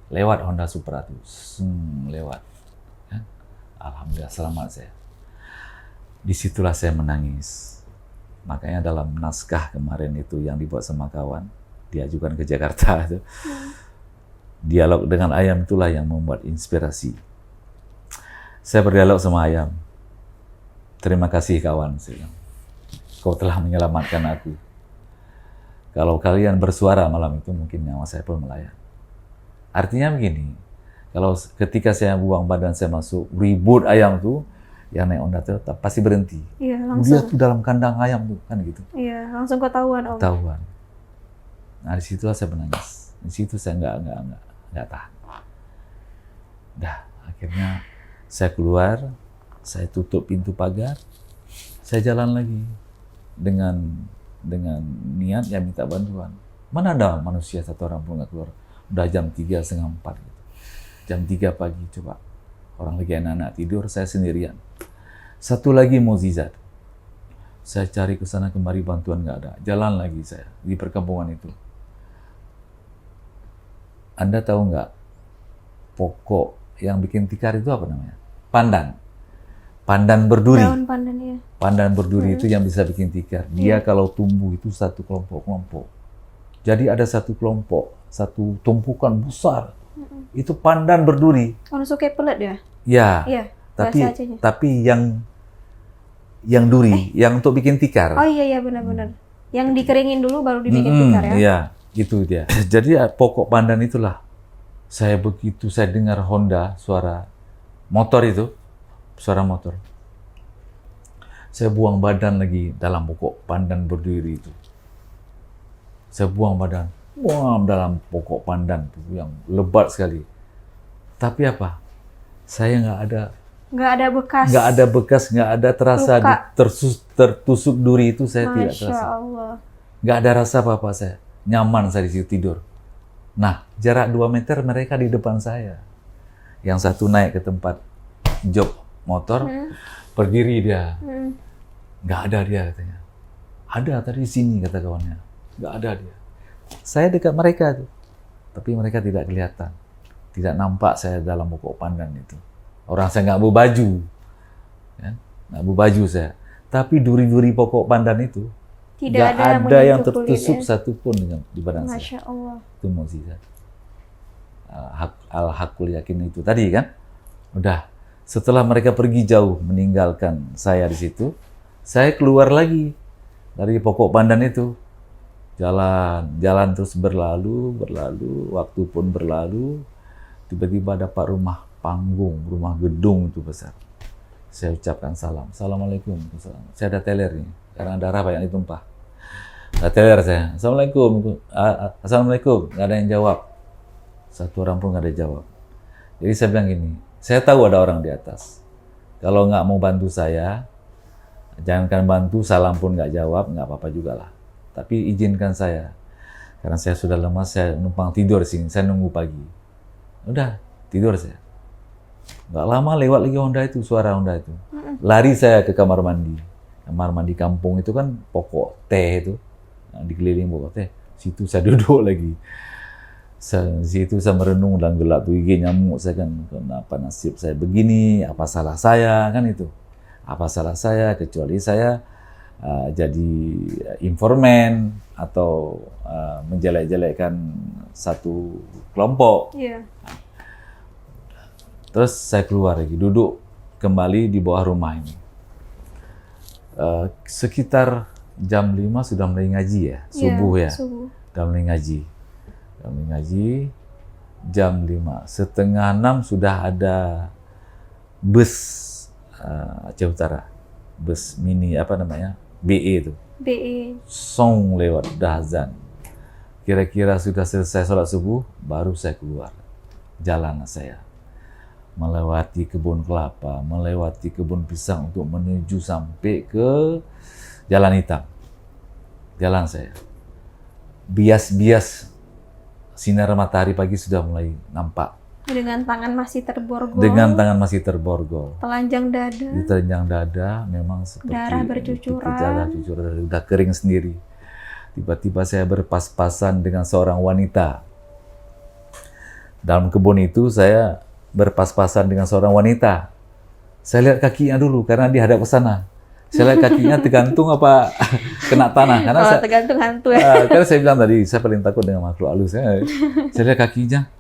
[SPEAKER 1] Lewat Honda Supra itu, lewat. Kan? Alhamdulillah selamat saya. Disitulah saya menangis. Makanya dalam naskah kemarin itu yang dibuat sama kawan, diajukan ke Jakarta itu. Dialog dengan ayam itulah yang membuat inspirasi. Saya berdialog sama ayam. Terima kasih kawan, saya bilang. Kau telah menyelamatkan aku. Kalau kalian bersuara malam itu, mungkin nyawa saya pun melayang. Artinya begini, kalau ketika saya buang badan, saya masuk, ribut ayam tuh, yang naik Honda itu pasti berhenti.
[SPEAKER 2] Iya,
[SPEAKER 1] Dia
[SPEAKER 2] langsung.
[SPEAKER 1] tuh dalam kandang ayam tuh, kan gitu.
[SPEAKER 2] Iya, langsung ketahuan, Om.
[SPEAKER 1] Ketahuan. Nah, disitulah saya menangis. Di situ saya nggak tahan. Dah, akhirnya saya keluar, saya tutup pintu pagar, saya jalan lagi dengan niat yang minta bantuan. Mana ada manusia satu orang pun nggak keluar. Udah jam 3, setengah 4 gitu. Jam 3 pagi coba. Orang lagi anak-anak tidur, saya sendirian. Satu lagi mukjizat. Saya cari ke sana kemari bantuan nggak ada. Jalan lagi saya di perkampungan itu. Anda tahu nggak pokok yang bikin tikar itu apa namanya? Pandan. Pandan berduri.
[SPEAKER 2] Daun pandan, ya.
[SPEAKER 1] Pandan berduri itu yang bisa bikin tikar. Dia kalau tumbuh itu satu kelompok-kelompok. Jadi ada satu kelompok, satu tumpukan besar. Itu pandan berduri.
[SPEAKER 2] Kalau suka pelet ya?
[SPEAKER 1] Ya.
[SPEAKER 2] Iya.
[SPEAKER 1] Tapi
[SPEAKER 2] bahasa Acehnya.
[SPEAKER 1] yang duri, yang untuk bikin tikar.
[SPEAKER 2] Oh iya benar-benar. Yang dikeringin dulu baru dibikin tikar ya?
[SPEAKER 1] Iya, itu dia. Jadi pokok pandan itulah. Begitu saya dengar Honda, suara motor itu, suara motor. Saya buang badan lagi dalam pokok pandan berduri itu. Saya buang badan, dalam pokok pandan itu yang lebat sekali. Tapi apa? Saya nggak ada bekas, nggak ada terasa tertusuk duri itu, saya tidak terasa.
[SPEAKER 2] Masya Allah.
[SPEAKER 1] Nggak ada rasa apa-apa saya. Nyaman saya di situ tidur. Nah, jarak 2 meter mereka di depan saya. Yang satu naik ke tempat jok motor, berdiri dia. Nggak ada dia katanya. Ada tadi di sini kata kawannya. Nggak ada dia. Saya dekat mereka tuh. Tapi mereka tidak kelihatan. Tidak nampak saya dalam pokok pandan itu. Orang saya nggak berbaju. Ya, nggak berbaju saya. Tapi duri-duri pokok pandan itu
[SPEAKER 2] Tidak
[SPEAKER 1] ada yang
[SPEAKER 2] menyentuh
[SPEAKER 1] tertusuk
[SPEAKER 2] kulitnya.
[SPEAKER 1] satu pun di badan saya.
[SPEAKER 2] Masya Allah.
[SPEAKER 1] Itu mukjizat. Al-Hakul Yakin itu tadi kan. Udah, Setelah mereka pergi jauh meninggalkan saya di situ, saya keluar lagi dari pokok pandan itu. Jalan terus berlalu, waktu pun berlalu. Tiba-tiba dapat rumah panggung, rumah gedung itu besar. Saya ucapkan salam. Assalamualaikum. Saya ada teler nih, karena darah banyak ditumpah. Ada teler saya. Assalamualaikum. Assalamualaikum. Nggak ada yang jawab. Satu orang pun nggak ada jawab. Jadi saya bilang gini, saya tahu ada orang di atas. Kalau nggak mau bantu saya, jangankan bantu, salam pun nggak jawab, nggak apa-apa juga lah. Tapi izinkan saya, karena saya sudah lemas, saya numpang tidur di sini, saya nunggu pagi. Udah, tidur saya. Nggak lama lewat lagi Honda itu, suara Honda itu. Lari saya ke kamar mandi. Kamar mandi kampung itu kan pokok teh itu, dikelilingi pokok teh. Situ saya duduk lagi. Situ saya merenung dan gelap tuh gigi nyamuk. Saya kan, kenapa nasib saya begini, apa salah saya, kan itu. Apa salah saya, kecuali saya jadi informan atau menjelek-jelekkan satu kelompok.
[SPEAKER 2] Iya.
[SPEAKER 1] Terus saya keluar lagi, duduk kembali di bawah rumah ini. Sekitar jam 5 sudah mulai ngaji ya, subuh ya.
[SPEAKER 2] Subuh.
[SPEAKER 1] Sudah mulai ngaji. Jam 5, setengah 6 sudah ada bus Aceh Utara. Bus mini, apa namanya? BE itu.
[SPEAKER 2] BE.
[SPEAKER 1] Song lewat, dah azan. Kira-kira sudah selesai sholat subuh, baru saya keluar. Jalan saya. Melewati kebun kelapa, melewati kebun pisang untuk menuju sampai ke Jalan Hitam. Jalan saya. Bias-bias sinar matahari pagi sudah mulai nampak.
[SPEAKER 2] Dengan tangan masih terborgol.
[SPEAKER 1] Dengan tangan masih terborgol.
[SPEAKER 2] Telanjang dada.
[SPEAKER 1] Di telanjang dada memang seperti
[SPEAKER 2] Darah bercucuran.
[SPEAKER 1] Darah bercucuran, udah kering sendiri. Tiba-tiba saya berpas-pasan dengan seorang wanita. Dalam kebun itu saya berpas-pasan dengan seorang wanita. Saya lihat kakinya dulu karena dia hadap ke sana. Saya lihat kakinya tergantung apa kena tanah. Karena saya,
[SPEAKER 2] tergantung hantu ya.
[SPEAKER 1] karena saya bilang tadi, saya paling takut dengan makhluk halus. Saya lihat kakinya,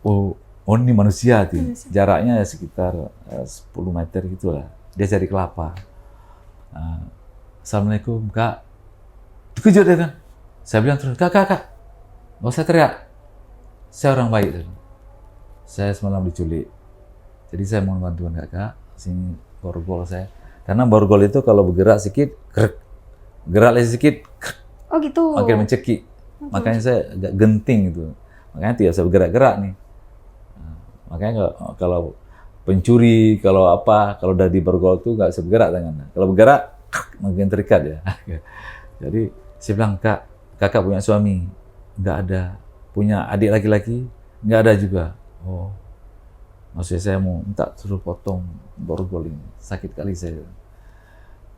[SPEAKER 1] oh ini manusia tuh. Jaraknya sekitar 10 meter gitulah. Dia cari kelapa. Assalamualaikum, Kak. Terkejut dia kan. Saya bilang terus, Kak. Nggak usah teriak. Saya orang baik. Saya semalam diculik. Jadi saya mohon bantuan Kakak. Sini borgol saya. Karena borgol itu kalau bergerak sedikit, gerak lagi sedikit,
[SPEAKER 2] Oh gitu.
[SPEAKER 1] makin mencekik. Makanya saya agak genting gitu. Makanya tidak bisa bergerak-gerak nih. Makanya kalau pencuri, kalau udah di borgol tuh nggak bisa bergerak tangannya. Kalau bergerak, makin terikat ya. Jadi saya bilang, kakak punya suami? Nggak ada. Punya adik laki-laki? Nggak ada juga. Oh, maksudnya saya mau minta suruh potong borgol ini. Sakit kali saya.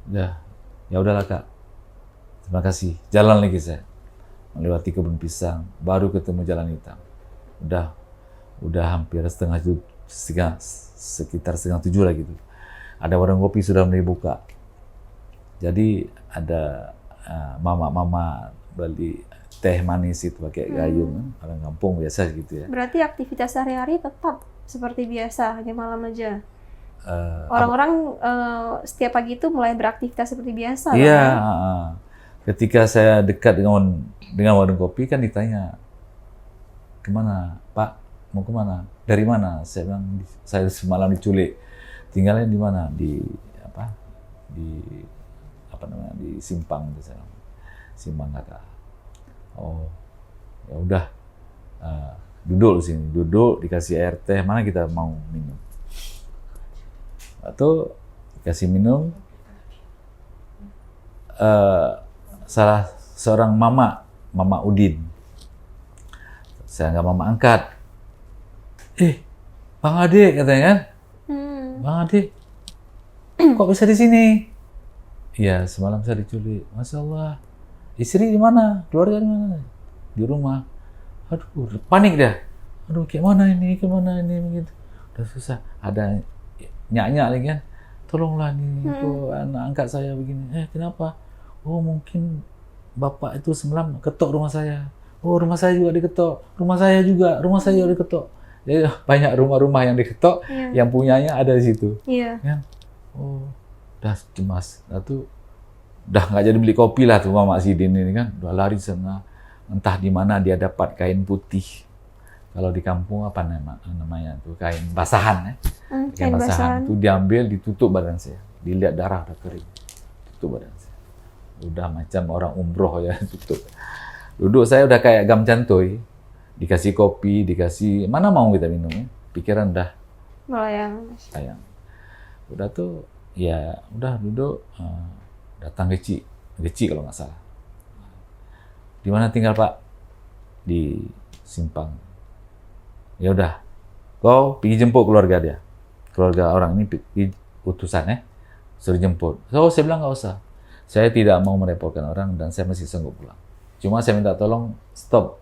[SPEAKER 1] Ya udahlah Kak. Terima kasih. Jalan lagi saya. Melewati kebun pisang, baru ketemu Jalan Hitam. Udah hampir sekitar setengah 7 lah gitu. Ada warung kopi sudah mulai buka. Jadi ada mama beli teh manis itu pakai gayung, orang kampung biasa gitu ya.
[SPEAKER 2] Berarti aktivitas sehari-hari tetap seperti biasa, hanya malam aja. Orang-orang setiap pagi itu mulai beraktivitas seperti biasa.
[SPEAKER 1] Iya.
[SPEAKER 2] Kan?
[SPEAKER 1] Ketika saya dekat dengan warung kopi kan ditanya, kemana Pak? Mau kemana? Dari mana? Saya bilang, saya semalam diculik. Tinggalnya di mana? Di Simpang itu saya. Simpang Kakak. Oh, ya udah. Duduk di sini, dikasih air teh, mana kita mau minum. Atau dikasih minum. Salah seorang mama Udin. Saya nggak mama angkat. Bang Ade katanya kan? Bang Ade, kok bisa di sini? Iya, semalam saya diculik. Masya Allah. Istri di mana? Keluarga di mana? Di rumah. Aduh, panik dah. Aduh, gimana ini begitu. Udah susah. Ada nyak-nyak lagi kan? Tolonglah nih, kok anak angkat saya begini. Kenapa? Oh, mungkin bapak itu semalam ketok rumah saya. Oh, rumah saya juga diketok. Rumah saya juga diketok. Jadi banyak rumah-rumah yang diketok,
[SPEAKER 2] Iya.
[SPEAKER 1] yang punyanya ada di situ.
[SPEAKER 2] Iya.
[SPEAKER 1] Kan? Oh, udah cemas. Nah tuh, udah nggak jadi beli kopi lah tuh Mama Sidin ini kan. Udah lari sana. Entah di mana dia dapat kain putih. Kalau di kampung apa namanya tuh kain basahan ya.
[SPEAKER 2] Kain basahan.
[SPEAKER 1] Tuh diambil, ditutup badan saya. Dilihat darah udah kering. Tutup badan saya. Udah macam orang umroh ya, tutup. Duduk saya udah kayak gam cantoy. Dikasih kopi, dikasih mana mau kita minum ya. Pikiran udah
[SPEAKER 2] Melayang.
[SPEAKER 1] sayang. Udah tuh ya udah duduk, datang Geci kalau nggak salah. Di mana tinggal Pak? Di Simpang. Ya udah, kau pergi jemput keluarga dia. Keluarga orang ini pergi utusan ya, suruh jemput. So saya bilang nggak usah. Saya tidak mau merepotkan orang dan saya masih sanggup pulang. Cuma saya minta tolong stop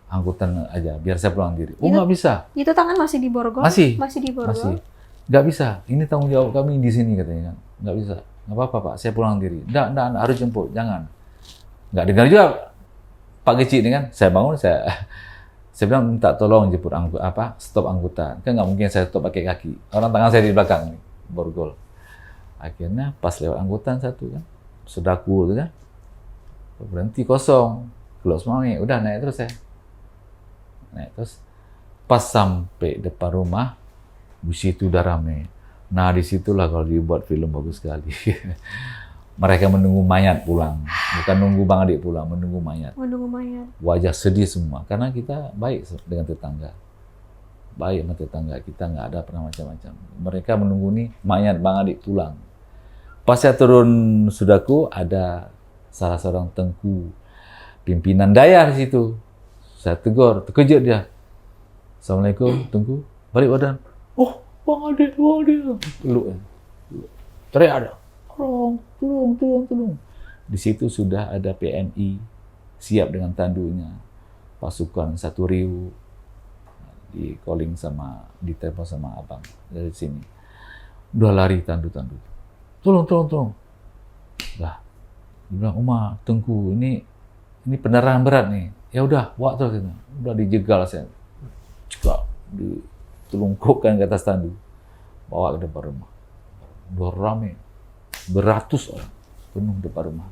[SPEAKER 1] angkutan aja, biar saya pulang diri. Oh nggak bisa.
[SPEAKER 2] Itu tangan masih di borgol?
[SPEAKER 1] Masih.
[SPEAKER 2] Masih di borgol?
[SPEAKER 1] Masih. Nggak bisa. Ini tanggung jawab kami di sini katanya kan. Nggak bisa. Nggak apa-apa Pak, saya pulang diri. Nggak, harus jemput. Jangan. Nggak dengar juga Pak Geci ini kan. Saya bangun, saya bilang minta tolong jemput stop angkutan. Kan nggak mungkin saya stop pakai kaki. Orang tangan saya di belakang nih, borgol. Akhirnya pas lewat angkutan satu kan, Sudaku itu kan, berhenti kosong. Close money, udah naik terus saya. Naik terus. Pas sampai depan rumah, di situ udah rame. Nah, disitulah kalau dibuat film bagus sekali. Mereka menunggu mayat pulang. Bukan nunggu Bang Adik pulang, menunggu mayat.
[SPEAKER 2] Menunggu mayat.
[SPEAKER 1] Wajah sedih semua. Karena kita baik dengan tetangga. Baik sama tetangga. Kita nggak ada pernah macam-macam. Mereka menunggu nih mayat Bang Adik pulang. Pas saya turun Sudaku, ada salah seorang tengku pimpinan daya di situ. Saya tegur, terkejut dia. Assalamualaikum, tengku. Balik badan. Oh, Bang Adik. Peluk. Teriak ada. Tolong. Di situ sudah ada PNI siap dengan tandunya. Pasukan 1 ribu di calling ditelepon sama abang dari sini. Udah lari tandu. Tolong. Dah. Dia bilang, Uma, tengku, ini pendarahan berat nih. Ya udah, bawa terus. Udah dijegal saya. Cekak, ditelungkupkan ke atas tandu. Bawa ke depan rumah. Udah rame. Beratus orang penuh depan rumah.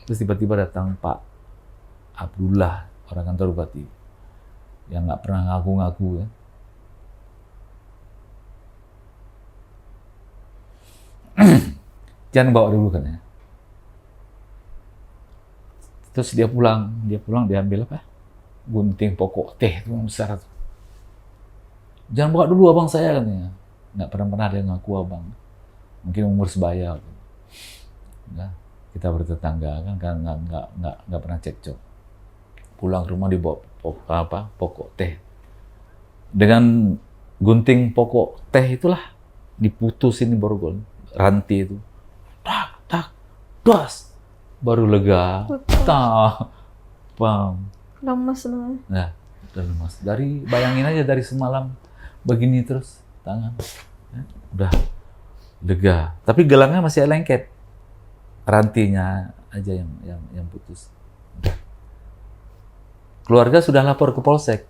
[SPEAKER 1] Terus tiba-tiba datang Pak Abdullah, orang kantor bupati, yang nggak pernah ngaku-ngaku ya. Jangan bawa dulu katanya. Terus dia pulang diambil apa? Gunting pokok teh itu yang besar. Jangan bawa dulu abang saya katanya. Nggak pernah dia ngaku abang. Mungkin umur sebaya. Nah, kita bertetangga kan nggak pernah cekcok. Pulang ke rumah dibawa pokok teh. Dengan gunting pokok teh itulah diputusin di borgol rantai itu. Tak, das. Baru lega. Pam.
[SPEAKER 2] Lemes banget.
[SPEAKER 1] Nah, udah lemas. Bayangin aja dari semalam begini terus tangan. Udah lega. Tapi gelangnya masih lengket. Rantinya aja yang putus. Udah. Keluarga sudah lapor ke polsek.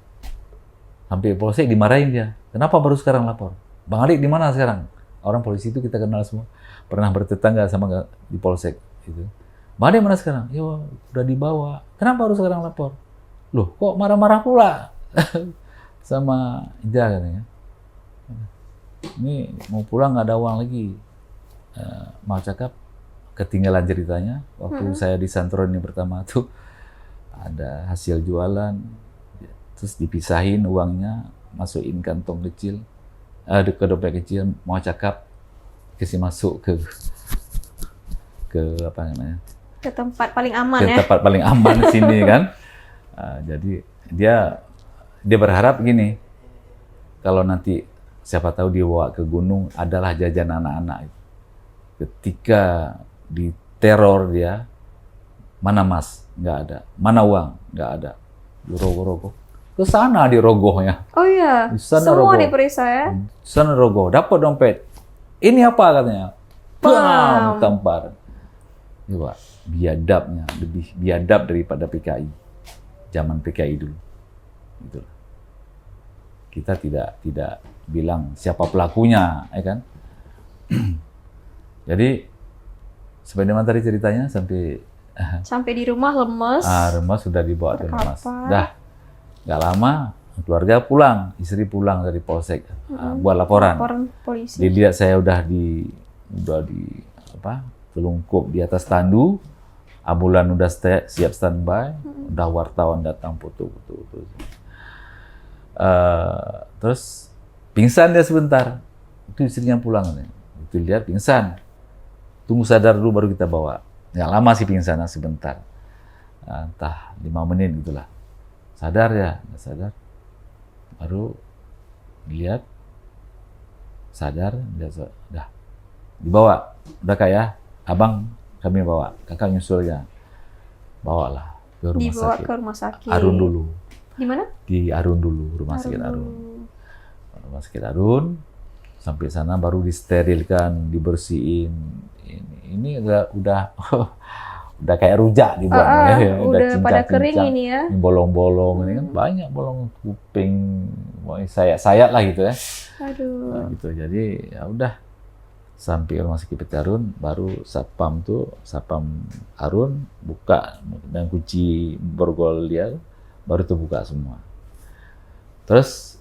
[SPEAKER 1] Sampai polsek dimarahin dia. Kenapa baru sekarang lapor? Bang Adik di mana sekarang? Orang polisi itu kita kenal semua. Pernah bertetangga sama di polsek itu. Bang Adik mana sekarang? Ya udah dibawa. Kenapa baru sekarang lapor? Loh, kok marah-marah pula? Sama Ija katanya. Ini mau pulang nggak ada uang lagi. Mau cakap ketinggalan ceritanya. Waktu saya di Santro ini pertama tuh ada hasil jualan, terus dipisahin uangnya, masukin kantong kecil, ke dompet kecil, mau cakap kasih masuk ke apa namanya?
[SPEAKER 2] Ke tempat paling aman
[SPEAKER 1] Ke
[SPEAKER 2] ya.
[SPEAKER 1] tempat paling aman di sini kan. Jadi dia berharap gini, kalau nanti siapa tahu dibawa ke gunung adalah jajan anak-anak. Ketika diteror dia, mana mas? Nggak ada. Mana uang? Nggak ada. Dirogoh-rogoh. Ke sana dirogohnya.
[SPEAKER 2] Oh iya.
[SPEAKER 1] Di sana
[SPEAKER 2] Semua
[SPEAKER 1] rogoh.
[SPEAKER 2] diperiksa ya.
[SPEAKER 1] Sana rogoh. Dapat dompet. Ini apa katanya?
[SPEAKER 2] Bam.
[SPEAKER 1] Tampar. Coba biadabnya lebih biadab daripada PKI. Zaman PKI dulu. Gitu. kita tidak bilang siapa pelakunya, ya kan? Jadi sebagaimana tadi ceritanya
[SPEAKER 2] Sampai di rumah lemes.
[SPEAKER 1] rumah sudah dibawa ke rumah.
[SPEAKER 2] Terkapar.
[SPEAKER 1] Dah nggak lama keluarga pulang, istri pulang dari polsek buat laporan.
[SPEAKER 2] Laporan polisi.
[SPEAKER 1] Dilihat saya udah di telungkup di atas tandu, ambulan udah siap standby, udah wartawan datang foto-foto. Terus pingsan dia sebentar, itu istrinya pulang, itu lihat pingsan, tunggu sadar dulu baru kita bawa. Nggak lama sih pingsan, sebentar, entah 5 menit gitulah. Sadar ya, nggak sadar, baru dilihat, sadar, udah dibawa, udah kayak abang kami bawa, kakak nyusulnya, bawalah ke rumah
[SPEAKER 2] Dibawa
[SPEAKER 1] sakit.
[SPEAKER 2] ke rumah sakit.
[SPEAKER 1] Arun dulu.
[SPEAKER 2] Di mana?
[SPEAKER 1] Di Arun dulu, rumah sakit Arun. Rumah sakit Arun, sampai sana baru disterilkan, dibersihin. Ini udah udah kayak rujak dibuatnya.
[SPEAKER 2] Udah pada kering ini ya.
[SPEAKER 1] Bolong-bolong ini kan banyak bolong kuping, sayat-sayat lah gitu ya.
[SPEAKER 2] Aduh.
[SPEAKER 1] Nah, gitu. Jadi ya udah sampai rumah sakit Petarun, baru satpam Arun buka dan kunci borgol dia, baru tuh buka semua. Terus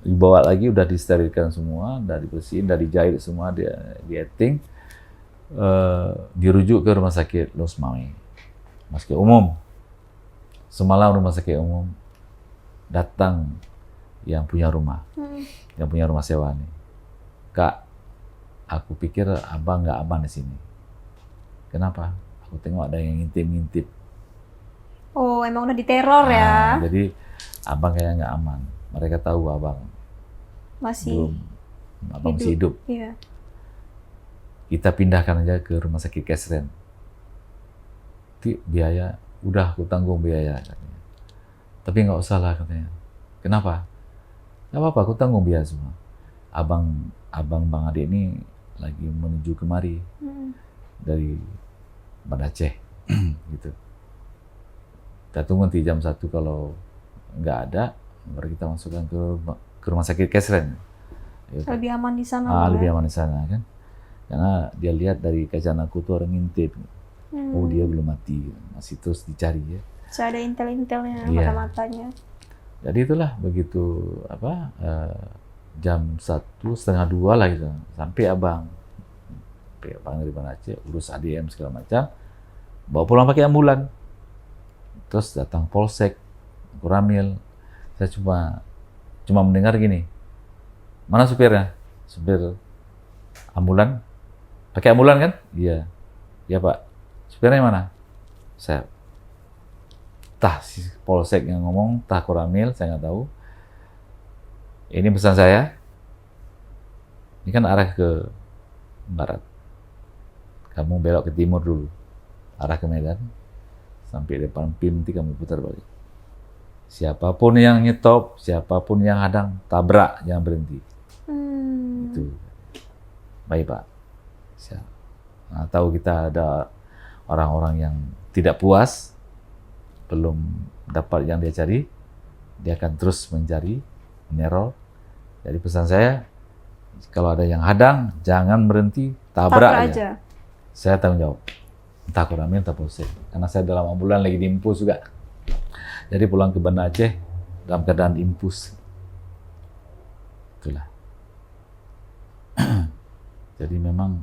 [SPEAKER 1] dibawa lagi, udah disterilkan semua, udah dibersihin, udah dijahit semua, di etting, dirujuk ke rumah sakit Losmawi, rumah sakit umum. Semalam rumah sakit umum datang yang punya rumah, yang punya rumah sewa nih, Kak, aku pikir abang nggak aman di sini. Kenapa? Aku tengok ada yang ngintip-ngintip.
[SPEAKER 2] Oh, emang udah diteror ya?
[SPEAKER 1] Jadi abang kayaknya nggak aman. Mereka tahu abang
[SPEAKER 2] Masih
[SPEAKER 1] masih hidup.
[SPEAKER 2] Iya.
[SPEAKER 1] Kita pindahkan aja ke rumah sakit Kesren. Biaya, udah aku tanggung biaya katanya. Tapi nggak usah lah katanya. Kenapa? Nggak apa-apa, aku tanggung biaya semua. Bang Ade ini lagi menuju kemari dari Banda Aceh gitu. Kita tunggu nanti jam 1, kalau nggak ada baru kita masukkan ke rumah sakit Kesren. Gitu.
[SPEAKER 2] Lebih aman di sana.
[SPEAKER 1] Lebih aman di sana kan. Karena dia lihat dari kaca aku tuh orang ngintip. Oh, dia belum mati, masih terus dicari ya.
[SPEAKER 2] Saya ada intel-intelnya,
[SPEAKER 1] Iya.
[SPEAKER 2] mata-matanya.
[SPEAKER 1] Jadi itulah begitu jam 1:30 lah gitu, sampai abang dari Banda Aceh, urus ADM segala macam, bawa pulang pakai ambulan. Terus datang polsek Koramil, saya cuma mendengar gini, mana supirnya? Supir ambulan, pakai ambulan kan? Iya, Pak. Supirnya mana? Saya, si polsek yang ngomong, Koramil, saya nggak tahu. Ini pesan saya, ini kan arah ke barat. Kamu belok ke timur dulu, arah ke Medan, sampai depan PIM, nanti kamu putar balik. Siapapun yang nyetop, siapapun yang hadang, tabrak, jangan berhenti. Itu. Baik Pak. Nah, tahu kita ada orang-orang yang tidak puas, belum dapat yang dia cari, dia akan terus mencari, meneror. Jadi pesan saya, kalau ada yang hadang, jangan berhenti, tabrak aja. Saya tanggung jawab. Entah Koramil, entah polsek. Karena saya dalam ambulan lagi diimpus juga. Jadi pulang ke Banda Aceh dalam keadaan impus. Itulah. Jadi memang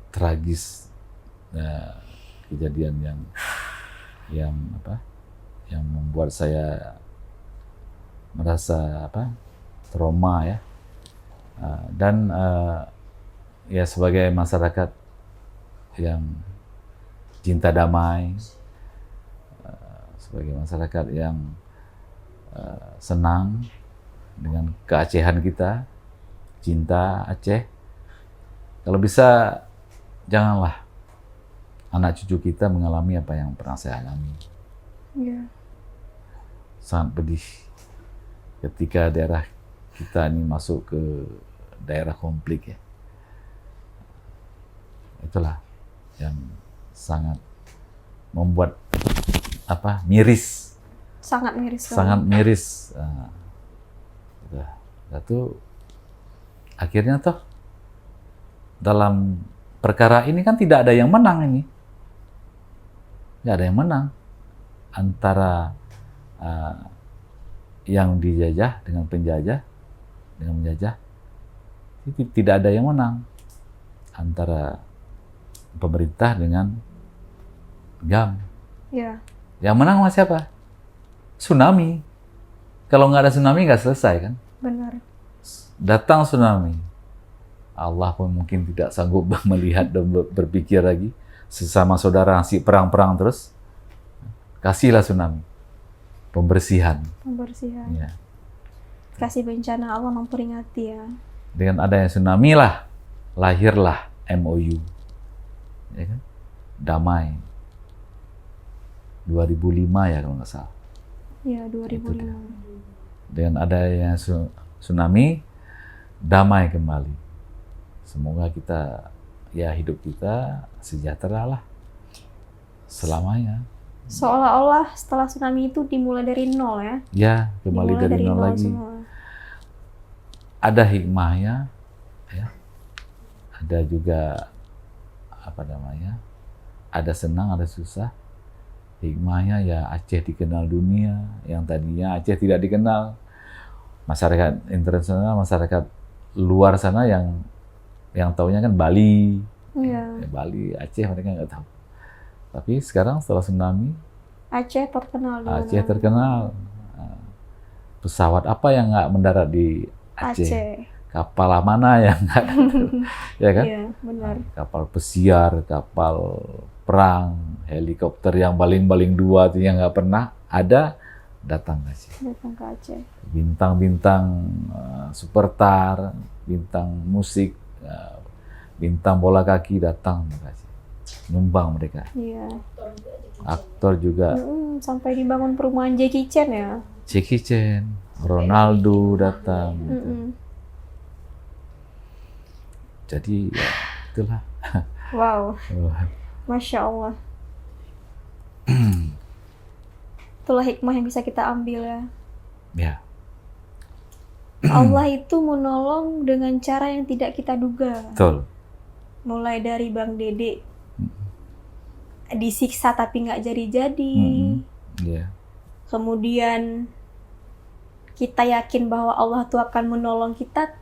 [SPEAKER 1] tragis kejadian yang membuat saya merasa trauma ya. Dan ya sebagai masyarakat yang cinta damai, sebagai masyarakat yang senang dengan keacehan kita, cinta Aceh, kalau bisa janganlah anak cucu kita mengalami apa yang pernah saya alami.
[SPEAKER 2] Iya.
[SPEAKER 1] Sangat pedih ketika daerah kita ini masuk ke daerah konflik ya. Itulah yang sangat membuat miris.
[SPEAKER 2] Sangat miris.
[SPEAKER 1] Sangat miris. Satu, akhirnya toh dalam perkara ini kan tidak ada yang menang ini. Nggak ada yang menang antara yang dijajah dengan penjajah, dengan menjajah. Tidak ada yang menang antara pemerintah dengan GAM.
[SPEAKER 2] Ya.
[SPEAKER 1] Yang menang mas siapa? Tsunami. Kalau nggak ada tsunami nggak selesai kan?
[SPEAKER 2] Benar.
[SPEAKER 1] Datang tsunami, Allah pun mungkin tidak sanggup melihat dan berpikir lagi. Sesama saudara si perang-perang terus, kasihlah tsunami, pembersihan.
[SPEAKER 2] Pembersihan.
[SPEAKER 1] Ya.
[SPEAKER 2] Kasih bencana, Allah memperingati ya.
[SPEAKER 1] Dengan adanya tsunami lah, lahirlah MOU, ya kan? Damai. 2005 ya kalau nggak salah.
[SPEAKER 2] Ya, 2005.
[SPEAKER 1] Dengan adanya tsunami, damai kembali. Semoga kita, ya hidup kita sejahtera lah selamanya.
[SPEAKER 2] Seolah-olah setelah tsunami itu dimulai dari nol ya.
[SPEAKER 1] Ya, kembali
[SPEAKER 2] Dimulai
[SPEAKER 1] dari nol lagi.
[SPEAKER 2] semua.
[SPEAKER 1] Ada hikmahnya, ya. Ada juga apa namanya? Ada senang, ada susah. Hikmahnya ya Aceh dikenal dunia, yang tadinya Aceh tidak dikenal. Masyarakat internasional, masyarakat luar sana yang taunya kan Bali.
[SPEAKER 2] Iya.
[SPEAKER 1] Bali, Aceh mereka nggak tahu. Tapi sekarang setelah tsunami,
[SPEAKER 2] Aceh terkenal di
[SPEAKER 1] Aceh
[SPEAKER 2] mana?
[SPEAKER 1] terkenal. Pesawat apa yang nggak mendarat di Aceh?
[SPEAKER 2] Aceh.
[SPEAKER 1] Kapal mana yang nggak datang? Ya kan?
[SPEAKER 2] Iya, benar.
[SPEAKER 1] Kapal pesiar, kapal perang, helikopter yang baling-baling 2 itu yang nggak pernah ada, datang ke Aceh.
[SPEAKER 2] Datang ke Aceh.
[SPEAKER 1] Bintang-bintang superstar, bintang musik, bintang bola kaki datang ke Aceh. Nyumbang mereka.
[SPEAKER 2] Iya.
[SPEAKER 1] Aktor juga.
[SPEAKER 2] Sampai dibangun perumahan Jackie Chan ya.
[SPEAKER 1] Jackie Chan, Ronaldo datang. Gitu. Jadi ya itulah.
[SPEAKER 2] Wow. Masya Allah. Itulah hikmah yang bisa kita ambil ya.
[SPEAKER 1] Ya.
[SPEAKER 2] Allah itu menolong dengan cara yang tidak kita duga.
[SPEAKER 1] Betul.
[SPEAKER 2] Mulai dari Bang Dede disiksa tapi nggak jadi-jadi.
[SPEAKER 1] Ya.
[SPEAKER 2] Kemudian kita yakin bahwa Allah tuh akan menolong kita.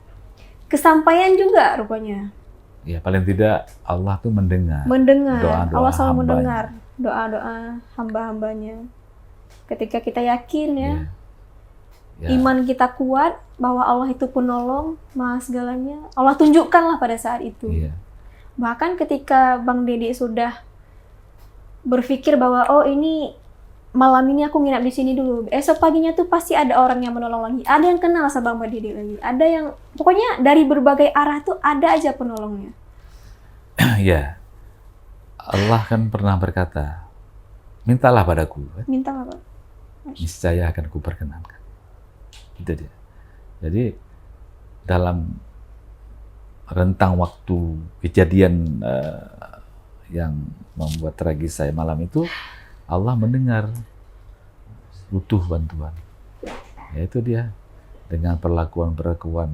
[SPEAKER 2] Kesampaian juga rupanya.
[SPEAKER 1] Ya paling tidak Allah tuh mendengar.
[SPEAKER 2] Mendengar.
[SPEAKER 1] Doa-doa
[SPEAKER 2] Allah selalu
[SPEAKER 1] hambanya.
[SPEAKER 2] mendengar doa-doa hamba-hambanya. Ketika kita yakin ya, iman kita kuat bahwa Allah itu penolong, maha segalanya. Allah tunjukkanlah pada saat itu.
[SPEAKER 1] Iya.
[SPEAKER 2] Bahkan ketika Bang Dede sudah berpikir bahwa oh ini malam ini aku nginap di sini dulu. Esok paginya tuh pasti ada orang yang menolong lagi. Ada yang kenal sama Bang Dede lagi. Ada yang pokoknya dari berbagai arah tuh ada aja penolongnya.
[SPEAKER 1] Ya. Allah kan pernah berkata, mintalah padaku.
[SPEAKER 2] Mintalah, Pak.
[SPEAKER 1] Niscaya akan kuperkenankan. Itu dia. Jadi dalam rentang waktu kejadian yang membuat tragis saya malam itu, Allah mendengar butuh bantuan. Ya itu dia, dengan perlakuan-perlakuan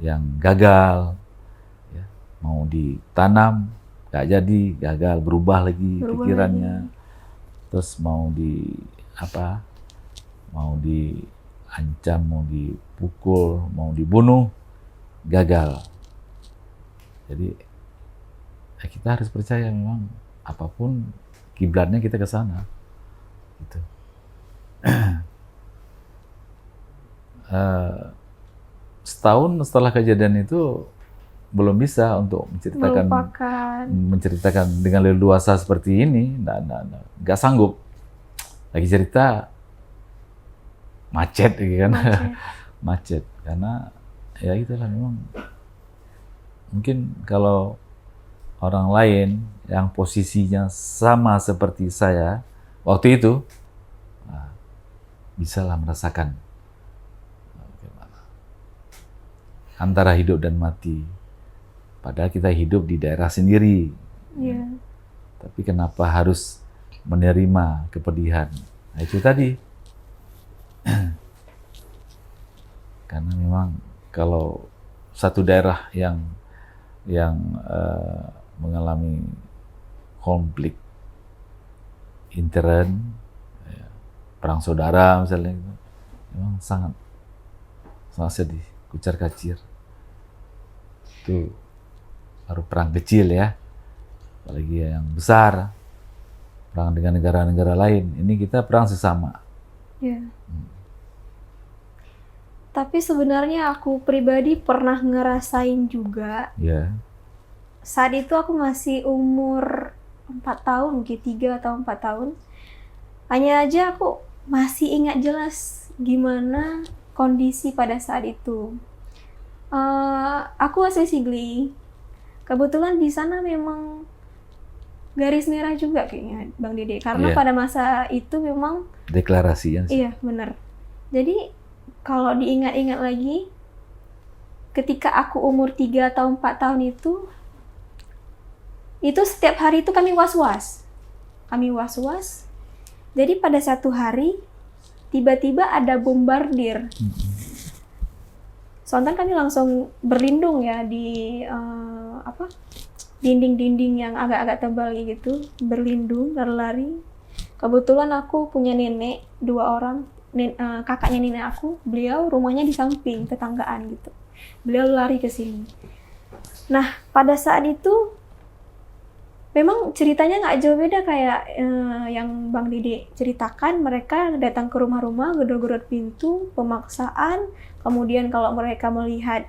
[SPEAKER 1] yang gagal, ya, mau ditanam nggak jadi, gagal, berubah lagi pikirannya, terus mau mau diancam, mau dipukul, mau dibunuh, gagal. Jadi ya kita harus percaya memang apapun kiblatnya kita ke sana. Gitu. Setahun setelah kejadian itu belum bisa untuk menceritakan dengan leluasa seperti ini, nggak sanggup. Lagi cerita macet, gitu kan? Macet karena ya itulah memang. Mungkin kalau orang lain yang posisinya sama seperti saya waktu itu, bisalah merasakan antara hidup dan mati. Padahal kita hidup di daerah sendiri.
[SPEAKER 2] Yeah.
[SPEAKER 1] Tapi kenapa harus menerima kepedihan? Nah, itu tadi. Karena memang kalau satu daerah yang mengalami konflik intern, ya, perang saudara misalnya, gitu, memang sangat sedih, kucar kacir. Itu baru perang kecil ya, apalagi yang besar, perang dengan negara-negara lain. Ini kita perang sesama.
[SPEAKER 2] Ya. Tapi sebenarnya aku pribadi pernah ngerasain juga.
[SPEAKER 1] Ya.
[SPEAKER 2] Saat itu aku masih umur 4 tahun, mungkin 3 atau 4 tahun. Hanya aja aku masih ingat jelas gimana kondisi pada saat itu. Aku asli Sigli. Kebetulan di sana memang garis merah juga kayaknya Bang Dede. Karena
[SPEAKER 1] Iya.
[SPEAKER 2] pada masa itu memang
[SPEAKER 1] Deklarasi ya.
[SPEAKER 2] iya, benar. Jadi kalau diingat-ingat lagi, ketika aku umur 3 atau 4 tahun itu setiap hari itu kami was-was. Jadi pada satu hari, tiba-tiba ada bombardir. Sontan kami langsung berlindung ya di dinding-dinding yang agak-agak tebal gitu, berlindung, lari-lari. Kebetulan aku punya nenek 2 orang, kakaknya nenek aku, beliau rumahnya di samping, tetanggaan gitu. Beliau lari ke sini. Nah, pada saat itu memang ceritanya nggak jauh beda kayak yang Bang Dede ceritakan. Mereka datang ke rumah-rumah, gedor-gedor pintu, pemaksaan. Kemudian kalau mereka melihat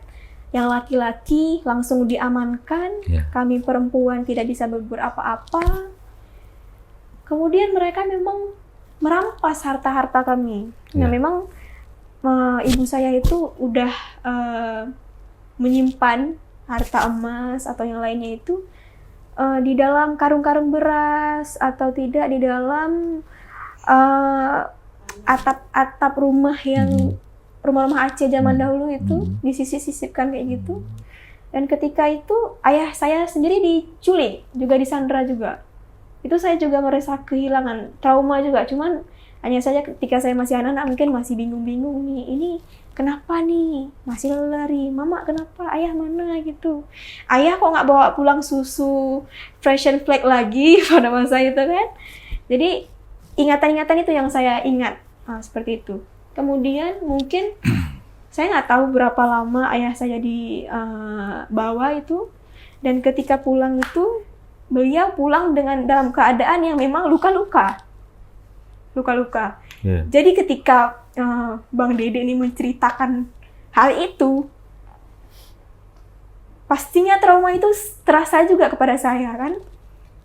[SPEAKER 2] yang laki-laki langsung diamankan.
[SPEAKER 1] Ya.
[SPEAKER 2] Kami perempuan tidak bisa berbuat apa-apa. Kemudian mereka memang merampas harta-harta kami. Nah,
[SPEAKER 1] Ya.
[SPEAKER 2] memang ibu saya itu udah menyimpan harta emas atau yang lainnya itu di dalam karung-karung beras atau tidak di dalam atap-atap rumah yang rumah-rumah Aceh zaman dahulu itu disisip-sisipkan kayak gitu. Dan ketika itu ayah saya sendiri diculik, juga disandra juga. Itu saya juga merasa kehilangan, trauma juga. Cuman hanya saja ketika saya masih anak-anak mungkin masih bingung-bingung nih, ini kenapa nih masih lari, mama kenapa, ayah mana gitu. Ayah kok nggak bawa pulang susu fresh and flake lagi pada masa itu kan. Jadi ingatan-ingatan itu yang saya ingat seperti itu. Kemudian mungkin saya nggak tahu berapa lama ayah saya dibawa itu, dan ketika pulang itu beliau pulang dalam keadaan yang memang luka-luka.
[SPEAKER 1] Yeah.
[SPEAKER 2] Jadi ketika Bang Dede ini menceritakan hal itu, pastinya trauma itu terasa juga kepada saya kan.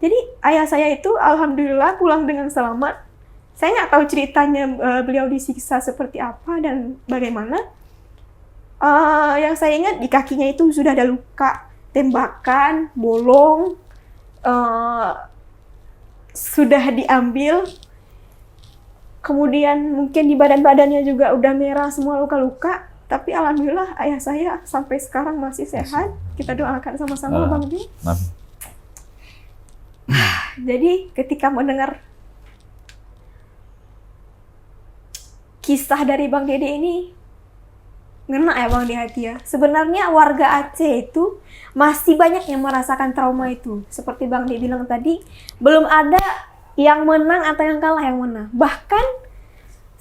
[SPEAKER 2] Jadi ayah saya itu alhamdulillah pulang dengan selamat. Saya nggak tahu ceritanya beliau disiksa seperti apa dan bagaimana. Yang saya ingat di kakinya itu sudah ada luka tembakan, bolong, sudah diambil. Kemudian mungkin di badan-badannya juga udah merah semua luka-luka. Tapi alhamdulillah ayah saya sampai sekarang masih sehat. Kita doakan sama-sama Bang Dede. Jadi ketika mendengar kisah dari Bang Dede ini, ngena ya Bang di hati ya. Sebenarnya warga Aceh itu masih banyak yang merasakan trauma itu. Seperti Bang Dede bilang tadi, belum ada yang menang atau yang kalah yang menang. Bahkan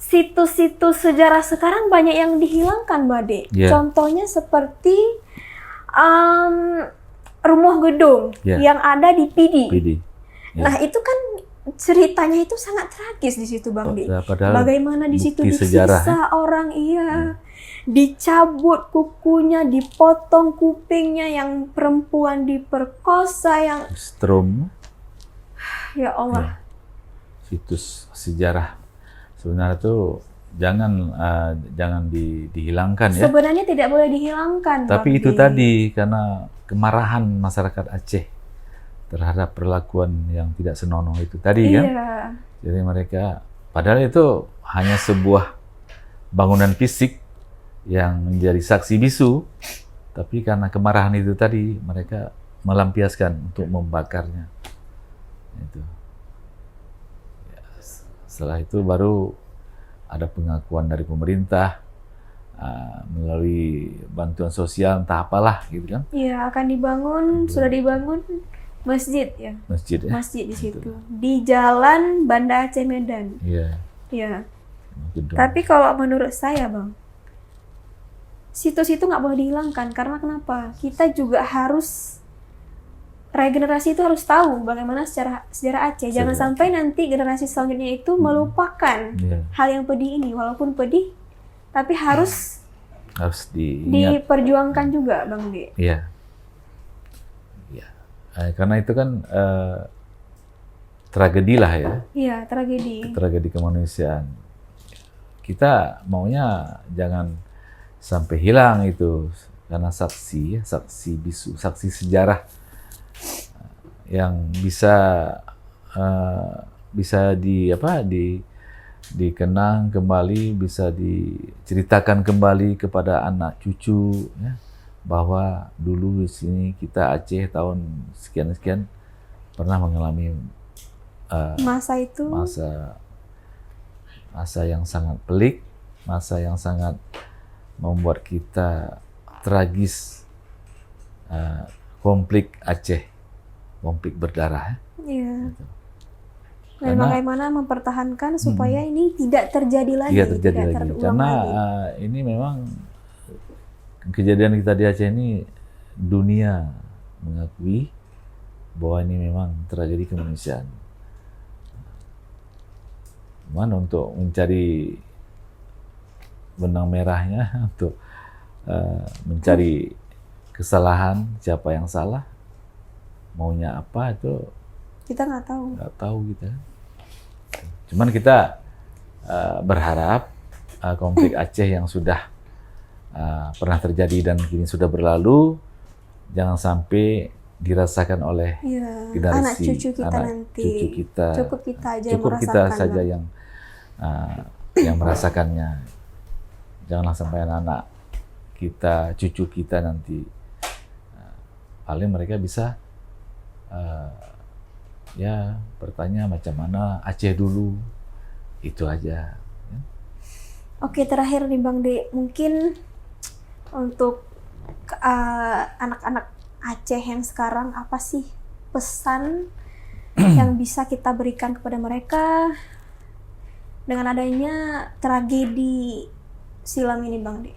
[SPEAKER 2] situs-situs sejarah sekarang banyak yang dihilangkan, Mbak De.
[SPEAKER 1] Yeah.
[SPEAKER 2] Contohnya seperti rumah gedung yang ada di Pidi. Yeah. Nah, itu kan ceritanya itu sangat tragis di situ, Bang De. Bagaimana di situ disiksa orang, dicabut kukunya, dipotong kupingnya, yang perempuan diperkosa, yang
[SPEAKER 1] strom.
[SPEAKER 2] Ya Allah.
[SPEAKER 1] Ya. Situs sejarah sebenarnya itu jangan dihilangkan ya.
[SPEAKER 2] Sebenarnya tidak boleh dihilangkan.
[SPEAKER 1] Tapi itu tadi karena kemarahan masyarakat Aceh terhadap perlakuan yang tidak senonoh itu tadi kan. Jadi mereka padahal itu hanya sebuah bangunan fisik yang menjadi saksi bisu, tapi karena kemarahan itu tadi mereka melampiaskan untuk membakarnya. Itu. Ya, setelah itu baru ada pengakuan dari pemerintah melalui bantuan sosial entah apalah gitu kan,
[SPEAKER 2] Iya, akan dibangun, sudah dibangun masjid ya.
[SPEAKER 1] masjid ya.
[SPEAKER 2] Masjid di situ. Di Jalan Banda Aceh Medan.
[SPEAKER 1] Iya.
[SPEAKER 2] Ya.
[SPEAKER 1] Gedung.
[SPEAKER 2] Tapi kalau menurut saya, Bang, situs itu nggak boleh dihilangkan. Karena kenapa? Kita juga harus regenerasi itu harus tahu bagaimana sejarah Aceh. Jangan
[SPEAKER 1] Sejarah
[SPEAKER 2] sampai nanti generasi selanjutnya itu melupakan
[SPEAKER 1] Iya.
[SPEAKER 2] hal yang pedih ini. Walaupun pedih, tapi harus
[SPEAKER 1] Harus diingat.
[SPEAKER 2] diperjuangkan juga, Bang De.
[SPEAKER 1] Iya. Iya. Karena itu kan tragedi lah ya,
[SPEAKER 2] Iya, tragedi.
[SPEAKER 1] tragedi kemanusiaan. Kita maunya jangan sampai hilang itu, karena saksi bisu, saksi sejarah yang bisa dikenang kembali, bisa diceritakan kembali kepada anak cucu ya, bahwa dulu di sini kita Aceh tahun sekian pernah mengalami
[SPEAKER 2] Masa itu
[SPEAKER 1] masa yang sangat pelik, masa yang sangat membuat kita tragis, konflik Aceh, konflik berdarah.
[SPEAKER 2] iya. Dan
[SPEAKER 1] Karena-
[SPEAKER 2] bagaimana mempertahankan supaya ini tidak terjadi lagi,
[SPEAKER 1] Iya terjadi lagi.
[SPEAKER 2] terulang
[SPEAKER 1] Karena
[SPEAKER 2] lagi.
[SPEAKER 1] ini memang kejadian kita di Aceh ini dunia mengakui bahwa ini memang tragedi kemanusiaan. Cuman untuk mencari benang merahnya, untuk mencari kesalahan, siapa yang salah, maunya apa itu
[SPEAKER 2] Kita nggak tahu.
[SPEAKER 1] nggak tahu kita. Cuman kita berharap konflik Aceh yang sudah pernah terjadi dan kini sudah berlalu jangan sampai dirasakan oleh
[SPEAKER 2] Iya,
[SPEAKER 1] generasi
[SPEAKER 2] anak cucu kita
[SPEAKER 1] anak
[SPEAKER 2] nanti.
[SPEAKER 1] cucu kita.
[SPEAKER 2] Cukup kita aja yang
[SPEAKER 1] Cukup kita
[SPEAKER 2] merasakan,
[SPEAKER 1] saja
[SPEAKER 2] Bang.
[SPEAKER 1] yang merasakannya. Janganlah sampai anak-anak kita, cucu kita nanti paling mereka bisa ya bertanya macam mana Aceh dulu, itu aja.
[SPEAKER 2] Oke, terakhir nih Bang De, mungkin untuk anak-anak Aceh yang sekarang apa sih pesan yang bisa kita berikan kepada mereka dengan adanya tragedi silam ini, Bang De?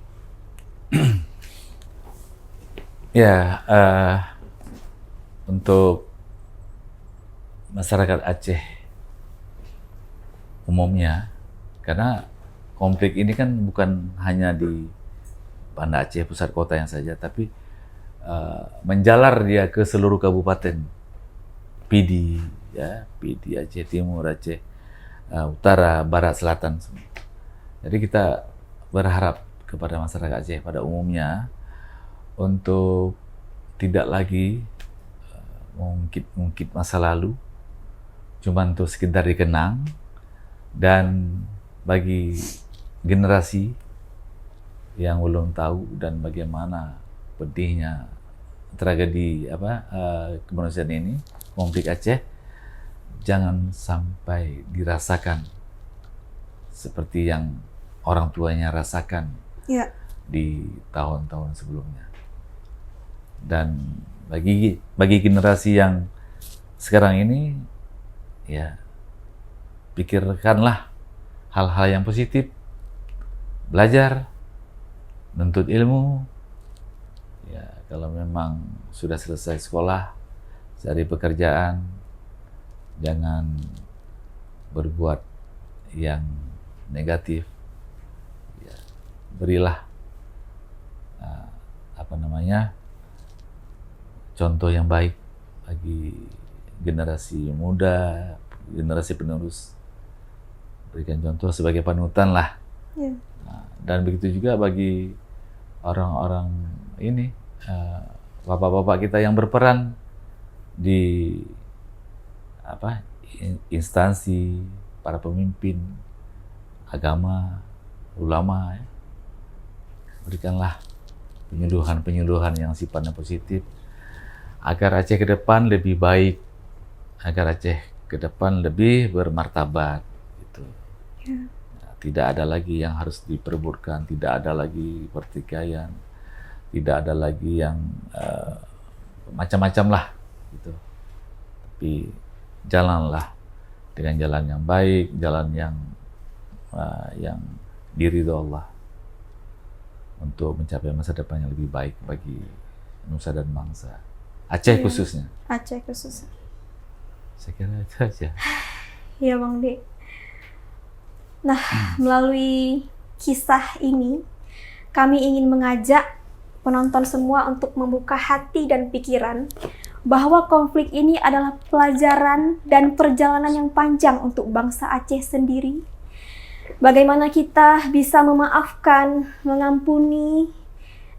[SPEAKER 1] Ya, untuk masyarakat Aceh umumnya, karena konflik ini kan bukan hanya di Banda Aceh pusat kota yang saja, tapi menjalar dia ke seluruh kabupaten PD, ya PD Aceh Timur, Aceh Utara, Barat, Selatan. Jadi kita berharap kepada masyarakat Aceh pada umumnya untuk tidak lagi mengungkit masa lalu, cuma untuk sekedar dikenang, dan bagi generasi yang belum tahu dan bagaimana pedihnya tragedi kemanusiaan ini, konflik Aceh, jangan sampai dirasakan seperti yang orang tuanya rasakan
[SPEAKER 2] Ya.
[SPEAKER 1] di tahun-tahun sebelumnya. Dan bagi generasi yang sekarang ini, ya pikirkanlah hal-hal yang positif, belajar, menuntut ilmu. Ya, kalau memang sudah selesai sekolah, cari pekerjaan, jangan berbuat yang negatif. Ya, berilah contoh yang baik bagi generasi muda, generasi penerus. Berikan contoh sebagai panutan lah.
[SPEAKER 2] Ya.
[SPEAKER 1] Dan begitu juga bagi orang-orang ini, bapak-bapak kita yang berperan di instansi, para pemimpin agama, ulama, ya. Berikanlah penyuluhan-penyuluhan yang sifatnya positif agar Aceh ke depan lebih baik, agar Aceh ke depan lebih bermartabat gitu.
[SPEAKER 2] Ya.
[SPEAKER 1] tidak ada lagi yang harus diperebutkan, tidak ada lagi pertikaian, tidak ada lagi yang macam-macam lah gitu. Tapi jalanlah dengan jalan yang baik, jalan yang diridho Allah untuk mencapai masa depan yang lebih baik bagi nusa dan bangsa. Aceh khususnya.
[SPEAKER 2] Aceh khususnya.
[SPEAKER 1] Saya kira itu aja.
[SPEAKER 2] Iya Bang D. Nah, melalui kisah ini, kami ingin mengajak penonton semua untuk membuka hati dan pikiran bahwa konflik ini adalah pelajaran dan perjalanan yang panjang untuk bangsa Aceh sendiri. Bagaimana kita bisa memaafkan, mengampuni,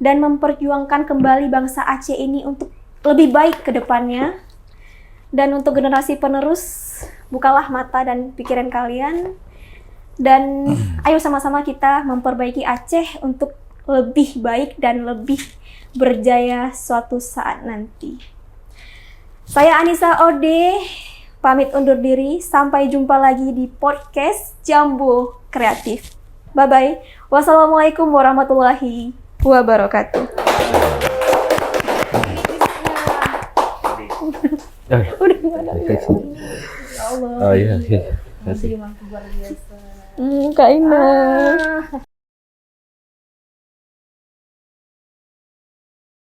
[SPEAKER 2] dan memperjuangkan kembali bangsa Aceh ini untuk lebih baik ke depannya. Dan untuk generasi penerus, bukalah mata dan pikiran kalian. Dan ayo sama-sama kita memperbaiki Aceh untuk lebih baik dan lebih berjaya suatu saat nanti. Saya Anissa Ode, pamit undur diri. Sampai jumpa lagi di podcast Jambu Kreatif. Bye-bye. Wassalamualaikum warahmatullahi wabarakatuh. Udah gimana? Ya Allah.
[SPEAKER 1] Oh iya.
[SPEAKER 3] Terima kasih luar biasa.
[SPEAKER 2] Kak Ina.